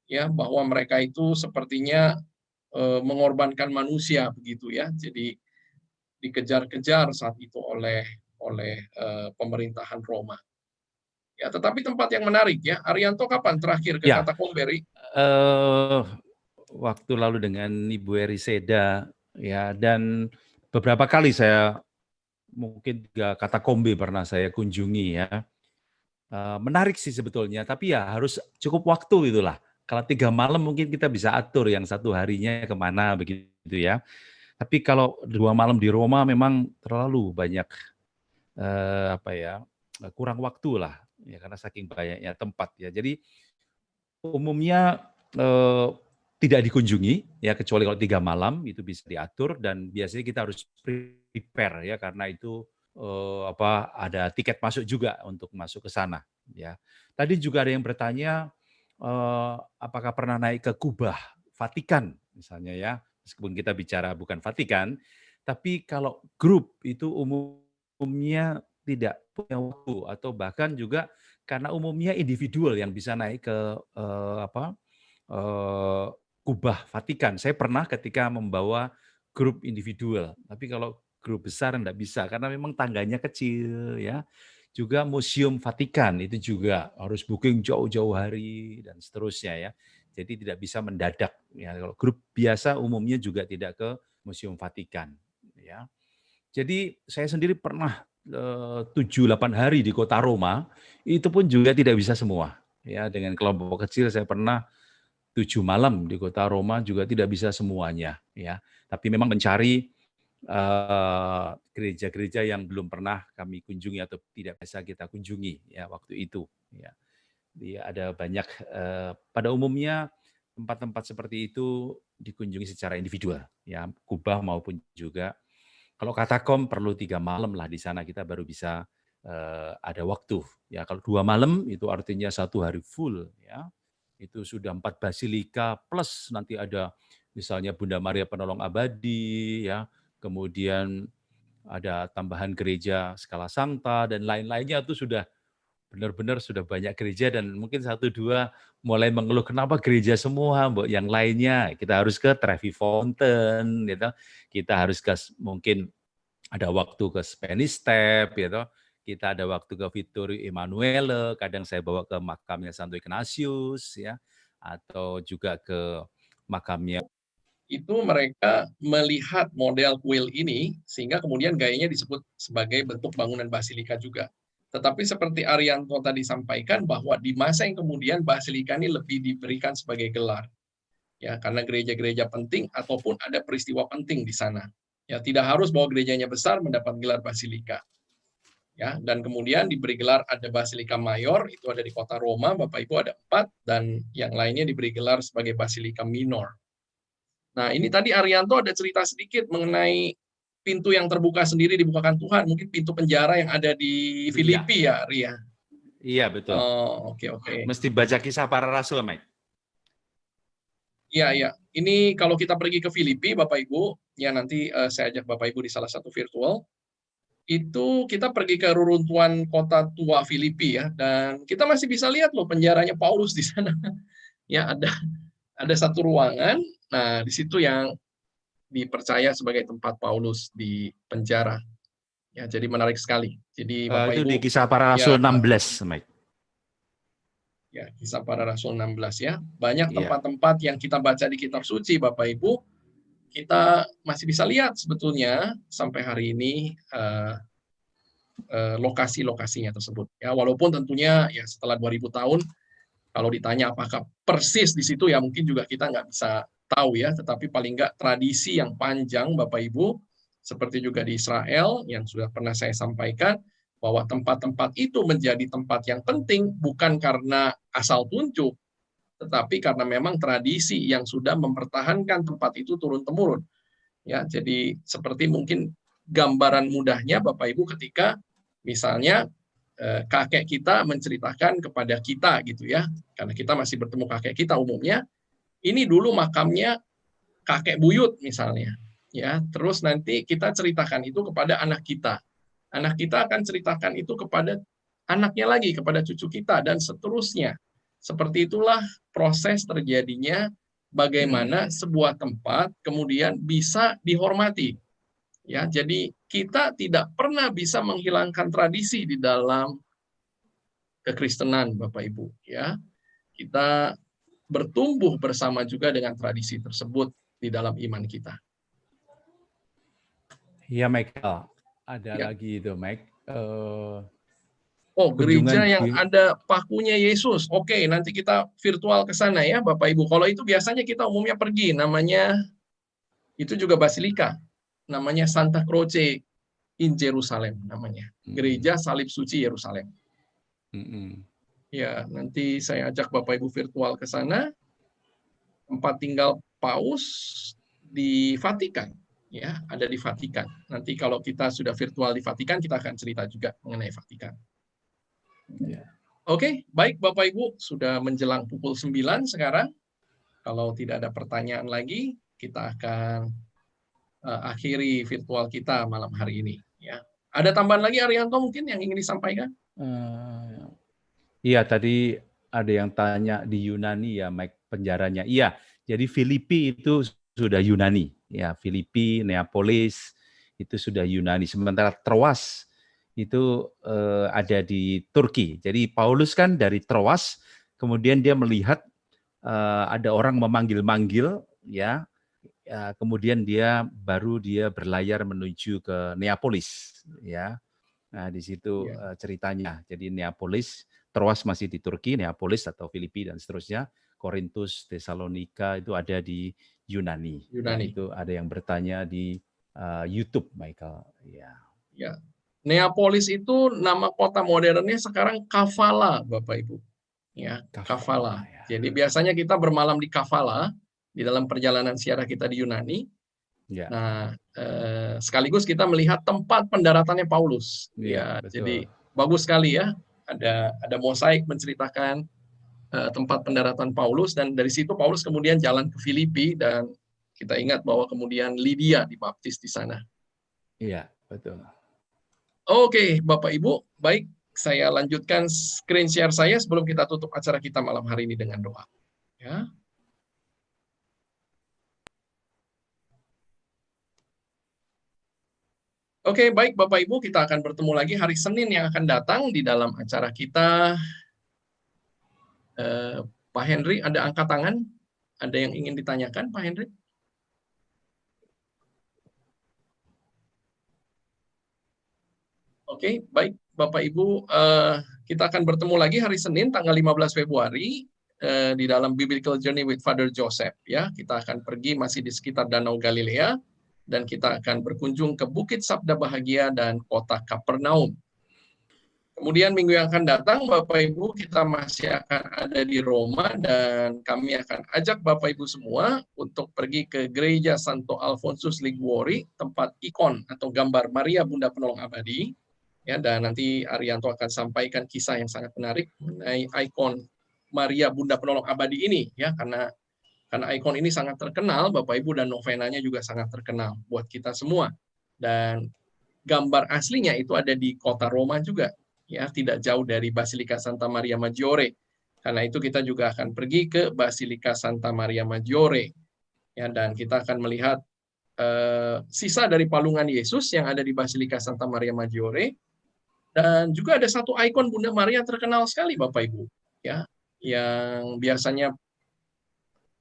ya, bahwa mereka itu sepertinya mengorbankan manusia begitu ya. Jadi dikejar-kejar saat itu oleh pemerintahan Roma. Ya, tetapi tempat yang menarik ya. Arianto kapan terakhir ke katakombe? Waktu lalu dengan Ibu Eriseda ya, dan beberapa kali saya mungkin 3 katakombe pernah saya kunjungi ya. Menarik sih sebetulnya, tapi ya harus cukup waktu itulah. Kalau 3 malam mungkin kita bisa atur yang 1 harinya kemana begitu ya. Tapi kalau 2 malam di Roma memang terlalu banyak kurang waktu lah ya, karena saking banyaknya tempat ya. Jadi umumnya tidak dikunjungi ya, kecuali kalau 3 malam itu bisa diatur, dan biasanya kita harus prepare ya, karena itu ada tiket masuk juga untuk masuk ke sana ya. Tadi juga ada yang bertanya apakah pernah naik ke Kubah, Vatikan misalnya ya, meskipun kita bicara bukan Vatikan, tapi kalau grup itu umumnya tidak punya waktu, atau bahkan juga karena umumnya individual yang bisa naik ke Kubah Vatikan. Saya pernah ketika membawa grup individual, tapi kalau grup besar enggak bisa karena memang tangganya kecil ya. Juga Museum Vatikan itu juga harus booking jauh-jauh hari dan seterusnya ya. Jadi tidak bisa mendadak ya. Kalau grup biasa umumnya juga tidak ke Museum Vatikan ya. Jadi saya sendiri pernah 7-8 hari di kota Roma, itu pun juga tidak bisa semua ya. Dengan kelompok kecil saya pernah 7 malam di kota Roma juga tidak bisa semuanya ya. Tapi memang mencari gereja-gereja yang belum pernah kami kunjungi atau tidak bisa kita kunjungi ya waktu itu ya. Jadi ada banyak pada umumnya tempat-tempat seperti itu dikunjungi secara individual ya, Kubah maupun juga kalau katakom perlu 3 malam lah di sana kita baru bisa ada waktu ya. Kalau 2 malam itu artinya 1 hari full ya. Itu sudah 4 basilika plus nanti ada misalnya Bunda Maria Penolong Abadi ya, kemudian ada tambahan gereja Scala Sancta dan lain-lainnya, itu sudah benar-benar sudah banyak gereja, dan mungkin 1-2 mulai mengeluh kenapa gereja semua, Mbok, yang lainnya kita harus ke Trevi Fountain gitu. Kita harus ke mungkin ada waktu ke Spanish Step gitu. Kita ada waktu ke Vittorio Emanuele, kadang saya bawa ke makamnya Santo Ignatius ya, atau juga ke makamnya. Itu mereka melihat model kuil ini sehingga kemudian gayanya disebut sebagai bentuk bangunan basilika juga. Tetapi seperti Arianto tadi sampaikan bahwa di masa yang kemudian basilika ini lebih diberikan sebagai gelar. Ya, karena gereja-gereja penting ataupun ada peristiwa penting di sana. Ya, tidak harus bahwa gerejanya besar mendapat gelar basilika. Ya, dan kemudian diberi gelar ada Basilika Mayor, itu ada di kota Roma, Bapak Ibu ada 4, dan yang lainnya diberi gelar sebagai Basilika Minor. Nah, ini tadi Arianto ada cerita sedikit mengenai pintu yang terbuka sendiri dibukakan Tuhan, mungkin pintu penjara yang ada di Filipi ya, Ria. Iya, betul. Oh, oke. Mesti baca Kisah Para Rasul, Mike. Iya. Ini kalau kita pergi ke Filipi, Bapak Ibu, ya nanti saya ajak Bapak Ibu di salah satu virtual. Itu kita pergi ke reruntuhan kota tua Filipi ya, dan kita masih bisa lihat loh penjaranya Paulus di sana. Ya, ada satu ruangan. Nah, di situ yang dipercaya sebagai tempat Paulus di penjara. Ya, jadi menarik sekali. Jadi Bapak Itu Ibu di Kisah Para Rasul ya, 16, Mike. Ya, Kisah Para Rasul 16 ya. Banyak Iya. tempat-tempat yang kita baca di kitab suci Bapak Ibu, kita masih bisa lihat sebetulnya sampai hari ini lokasi-lokasinya tersebut. Ya, walaupun tentunya ya setelah 2000 tahun, kalau ditanya apakah persis di situ ya mungkin juga kita nggak bisa tahu ya, tetapi paling nggak tradisi yang panjang Bapak Ibu, seperti juga di Israel yang sudah pernah saya sampaikan, bahwa tempat-tempat itu menjadi tempat yang penting bukan karena asal tunjuk, tetapi karena memang tradisi yang sudah mempertahankan tempat itu turun-temurun. Ya, jadi seperti mungkin gambaran mudahnya Bapak Ibu ketika misalnya kakek kita menceritakan kepada kita gitu ya, karena kita masih bertemu kakek kita umumnya, ini dulu makamnya kakek buyut misalnya, ya, terus nanti kita ceritakan itu kepada anak kita akan ceritakan itu kepada anaknya lagi, kepada cucu kita, dan seterusnya. Seperti itulah proses terjadinya bagaimana sebuah tempat kemudian bisa dihormati. Ya, jadi kita tidak pernah bisa menghilangkan tradisi di dalam kekristenan, Bapak Ibu. Ya, kita bertumbuh bersama juga dengan tradisi tersebut di dalam iman kita. Iya, Michael. Ada Ya. lagi itu, Mike. Gereja kunjungan yang di- ada pakunya Yesus. Oke, nanti kita virtual ke sana ya, Bapak Ibu. Kalau itu biasanya kita umumnya pergi, namanya itu juga basilika. Namanya Santa Croce in Jerusalem namanya. Gereja Salib Suci Yerusalem. Ya, nanti saya ajak Bapak Ibu virtual ke sana. Tempat tinggal Paus di Vatikan. Ya, ada di Vatikan. Nanti kalau kita sudah virtual di Vatikan, kita akan cerita juga mengenai Vatikan. Oke, baik Bapak Ibu, sudah menjelang pukul 9 sekarang. Kalau tidak ada pertanyaan lagi, kita akan akhiri virtual kita malam hari ini. Ya. Ada tambahan lagi Arianto mungkin yang ingin disampaikan? Iya, tadi ada yang tanya di Yunani ya, Mike, penjaranya. Iya, jadi Filipi itu sudah Yunani. Ya, Filipi, Neapolis itu sudah Yunani. Sementara Troas itu ada di Turki. Jadi Paulus kan dari Troas, kemudian dia melihat ada orang memanggil-manggil, ya, kemudian dia berlayar menuju ke Neapolis, ya. Nah, di situ ceritanya. Jadi Neapolis, Troas masih di Turki, Neapolis atau Filipi dan seterusnya, Korintus, Tesalonika itu ada di Yunani. Dan itu ada yang bertanya di YouTube, Michael. Ya. Neapolis itu nama kota modernnya sekarang Kavala, Bapak Ibu. Ya, Kavala. Ya. Jadi biasanya kita bermalam di Kavala di dalam perjalanan ziarah kita di Yunani. Ya. Nah, sekaligus kita melihat tempat pendaratannya Paulus. Ya, jadi bagus sekali ya. Ada mosaik menceritakan tempat pendaratan Paulus, dan dari situ Paulus kemudian jalan ke Filipi, dan kita ingat bahwa kemudian Lydia dibaptis di sana. Iya, betul. Oke, Bapak Ibu, baik, saya lanjutkan screen share saya sebelum kita tutup acara kita malam hari ini dengan doa. Ya. Oke, baik Bapak Ibu, kita akan bertemu lagi hari Senin yang akan datang di dalam acara kita. Pak Henry, ada angkat tangan? Ada yang ingin ditanyakan, Pak Henry? Oke, baik Bapak Ibu, kita akan bertemu lagi hari Senin tanggal 15 Februari di dalam Biblical Journey with Father Joseph. Ya, kita akan pergi masih di sekitar Danau Galilea, dan kita akan berkunjung ke Bukit Sabda Bahagia dan kota Kapernaum. Kemudian minggu yang akan datang, Bapak Ibu, kita masih akan ada di Roma dan kami akan ajak Bapak Ibu semua untuk pergi ke Gereja Santo Alfonsus Liguori, tempat ikon atau gambar Maria Bunda Penolong Abadi. Ya, dan nanti Arianto akan sampaikan kisah yang sangat menarik mengenai ikon Maria Bunda Penolong Abadi ini, ya, karena ikon ini sangat terkenal, Bapak Ibu, dan novenanya juga sangat terkenal buat kita semua. Dan gambar aslinya itu ada di kota Roma juga, ya, tidak jauh dari Basilika Santa Maria Maggiore. Karena itu kita juga akan pergi ke Basilika Santa Maria Maggiore, ya, dan kita akan melihat sisa dari palungan Yesus yang ada di Basilika Santa Maria Maggiore. Dan juga ada satu ikon Bunda Maria terkenal sekali, Bapak Ibu, ya, yang biasanya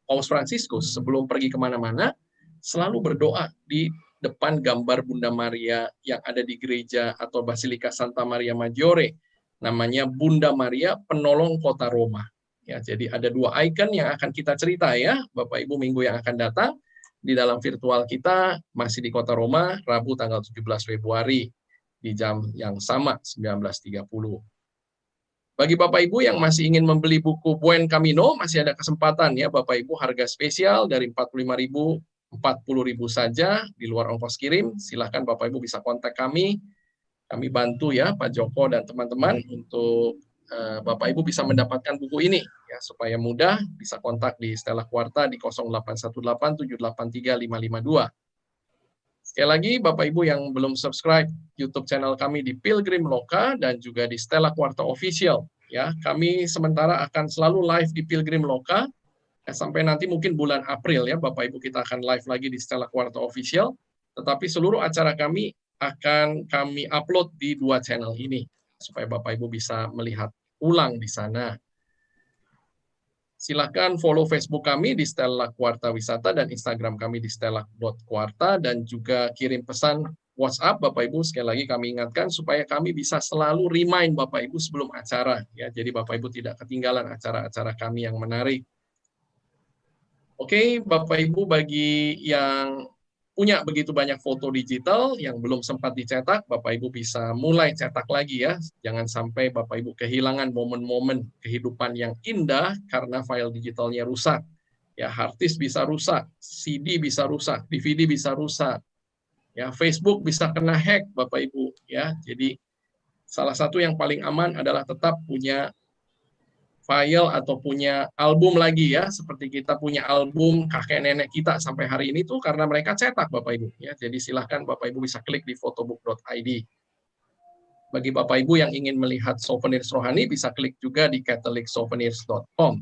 Paus Fransiskus sebelum pergi kemana-mana selalu berdoa di depan gambar Bunda Maria yang ada di gereja atau Basilika Santa Maria Maggiore, namanya Bunda Maria Penolong Kota Roma. Ya, jadi ada dua ikon yang akan kita cerita, ya, Bapak Ibu, minggu yang akan datang di dalam virtual kita, masih di Kota Roma, Rabu tanggal 17 Februari di jam yang sama 19.30. Bagi Bapak Ibu yang masih ingin membeli buku Buen Camino, masih ada kesempatan, ya, Bapak Ibu, harga spesial dari 45.000, 40.000 saja di luar ongkos kirim. Silakan Bapak Ibu bisa kontak kami bantu, ya, Pak Joko dan teman-teman untuk Bapak Ibu bisa mendapatkan buku ini, ya, supaya mudah bisa kontak di Stella Quarta di 0818783552. Sekali lagi, Bapak Ibu yang belum subscribe YouTube channel kami di Pilgrim Loka dan juga di Stella Quarta Official, ya, kami sementara akan selalu live di Pilgrim Loka, ya, sampai nanti mungkin bulan April, ya, Bapak Ibu, kita akan live lagi di Stella Quarta Official, tetapi seluruh acara kami akan kami upload di dua channel ini, supaya Bapak Ibu bisa melihat ulang di sana. Silakan follow Facebook kami di Stella Quarta Wisata dan Instagram kami di stella.quarta, dan juga kirim pesan WhatsApp, Bapak Ibu. Sekali lagi kami ingatkan supaya kami bisa selalu remind Bapak Ibu sebelum acara, ya. Jadi Bapak Ibu tidak ketinggalan acara-acara kami yang menarik. Oke, Bapak Ibu, bagi yang punya begitu banyak foto digital yang belum sempat dicetak, Bapak Ibu bisa mulai cetak lagi, ya. Jangan sampai Bapak Ibu kehilangan momen-momen kehidupan yang indah karena file digitalnya rusak. Ya, hard disk bisa rusak, CD bisa rusak, DVD bisa rusak. Ya, Facebook bisa kena hack, Bapak Ibu, ya. Jadi salah satu yang paling aman adalah tetap punya file atau punya album lagi, ya, seperti kita punya album kakek nenek kita sampai hari ini tuh karena mereka cetak, Bapak Ibu, ya. Jadi silahkan Bapak Ibu bisa klik di photobook.id. Bagi Bapak Ibu yang ingin melihat souvenir rohani bisa klik juga di catholicsouvenirs.com.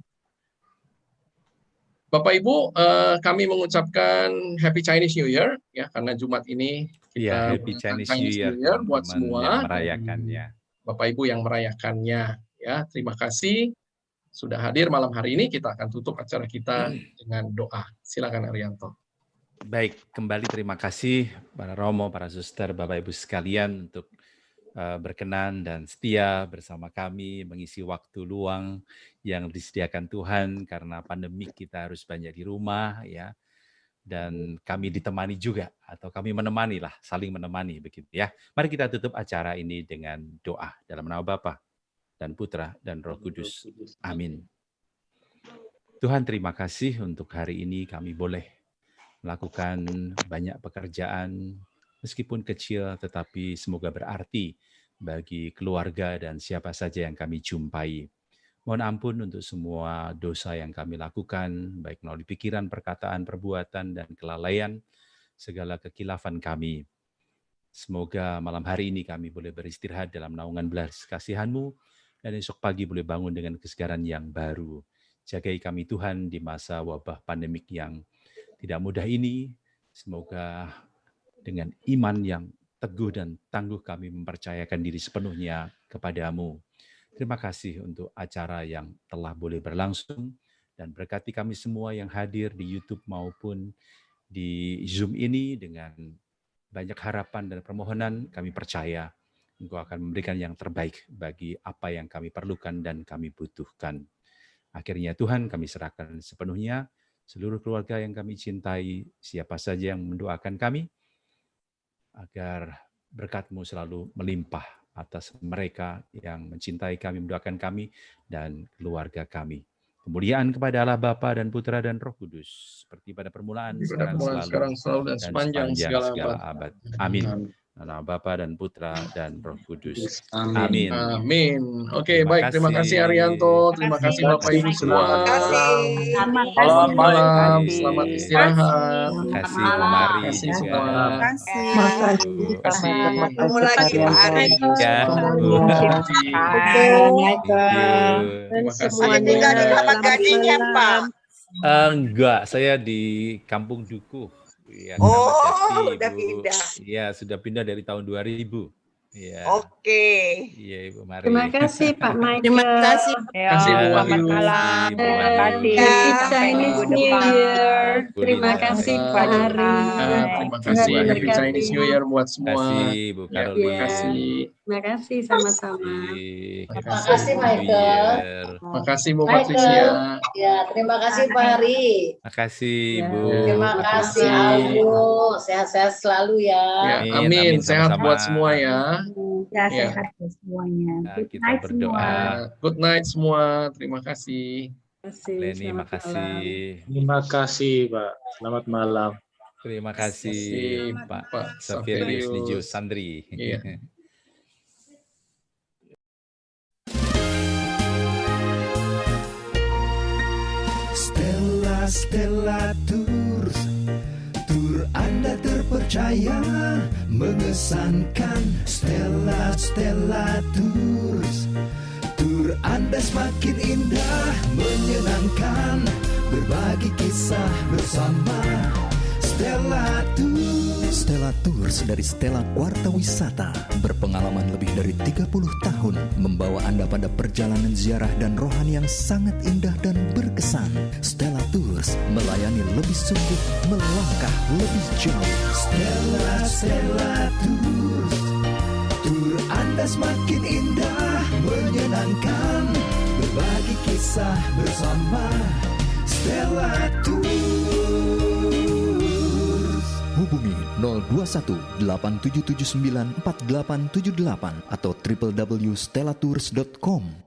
Bapak Ibu, kami mengucapkan Happy Chinese New Year, ya, karena Jumat ini kita Happy Chinese New Year buat semua yang merayakannya. Bapak Ibu yang merayakannya, ya. Terima kasih sudah hadir malam hari ini. Kita akan tutup acara kita dengan doa. Silakan Arianto. Baik, kembali terima kasih para Romo, para suster, Bapak Ibu sekalian untuk berkenan dan setia bersama kami mengisi waktu luang yang disediakan Tuhan karena pandemi kita harus banyak di rumah, ya. Dan kami ditemani juga, atau kami menemani lah, saling menemani begitu, ya. Mari kita tutup acara ini dengan doa dalam nama Bapa dan Putra dan Roh Kudus. Amin. Tuhan, terima kasih untuk hari ini kami boleh melakukan banyak pekerjaan, meskipun kecil tetapi semoga berarti bagi keluarga dan siapa saja yang kami jumpai. Mohon ampun untuk semua dosa yang kami lakukan, baik melalui pikiran, perkataan, perbuatan, dan kelalaian, segala kekilafan kami. Semoga malam hari ini kami boleh beristirahat dalam naungan belas kasihan-Mu, dan esok pagi boleh bangun dengan kesegaran yang baru. Jagai kami Tuhan di masa wabah pandemik yang tidak mudah ini. Semoga dengan iman yang teguh dan tangguh kami mempercayakan diri sepenuhnya kepada-Mu. Terima kasih untuk acara yang telah boleh berlangsung, dan berkati kami semua yang hadir di YouTube maupun di Zoom ini. Dengan banyak harapan dan permohonan, kami percaya Engkau akan memberikan yang terbaik bagi apa yang kami perlukan dan kami butuhkan. Akhirnya Tuhan, kami serahkan sepenuhnya seluruh keluarga yang kami cintai, siapa saja yang mendoakan kami, agar berkat-Mu selalu melimpah atas mereka yang mencintai kami, mendoakan kami, dan keluarga kami. Kemuliaan kepada Allah Bapa dan Putra dan Roh Kudus, seperti pada permulaan, sekarang selalu, dan sepanjang segala abad. Amin. Nama Bapa dan Putra dan Roh Kudus. Amin. Amin. Oke, baik. Terima kasih Arianto. Terima kasih Bapak Ibu semua. Selamat malam. Selamat istirahat. Terima kasih Bu Mari Terima kasih juga. semua. Terima kasih. Ketemu lagi Pak Ari. Ya, Bu. Terima kasih. Tinggal di Kelapa Gading ya Pak? Enggak, saya di Kampung Dukuh. Ya, Oh, Jati, udah Bu. pindah. Iya, sudah pindah dari tahun 2000. Iya. Oke. Iya, Ibu Mari. Terima kasih Pak Michael. Terima kasih. Terima kasih Bu Selamat Wahyu. malam. Terima kasih. Happy Chinese New Year. Terima Terima kasih kasih. Pak Ari. Terima kasih. Happy Chinese New Year buat Terima semua. kasih Bu Ya, Karolin. terima kasih. Terima kasih sama-sama. Terima kasih, Michael. Terima kasih Bu Michael. Patricia. Ya, terima kasih Pak Ari. Terima kasih Bu. Terima kasih Aldo. Sehat-sehat selalu ya. Ya, Amin, amin. amin, Sehat sama-sama. buat semua ya. Ya, Ya. sehat ya semuanya. Nah, Good kita night berdoa. semua. Good night semua. Terima kasih. Terima kasih. Leni, Selamat makasih. malam. Terima kasih, Pak. Selamat malam. Terima kasih Pak Pak Saverius Saverius. Lijo Sandri. Iya. Stella, Stella Tours, tur Anda terpercaya, mengesankan. Stella, Stella Tours, tur Anda semakin indah, menyenangkan, berbagi kisah bersama. Stella Tours. Stella Tours dari Stella Warta Wisata berpengalaman lebih dari 30 tahun membawa Anda pada perjalanan ziarah dan rohani yang sangat indah dan berkesan. Stella Tours melayani lebih sungguh, melangkah lebih jauh. Stella, Stella Tours, tur Anda semakin indah, menyenangkan, berbagi kisah bersama. Stella Tours. Hubungi 021 8779 4878 atau www.stellatours.com.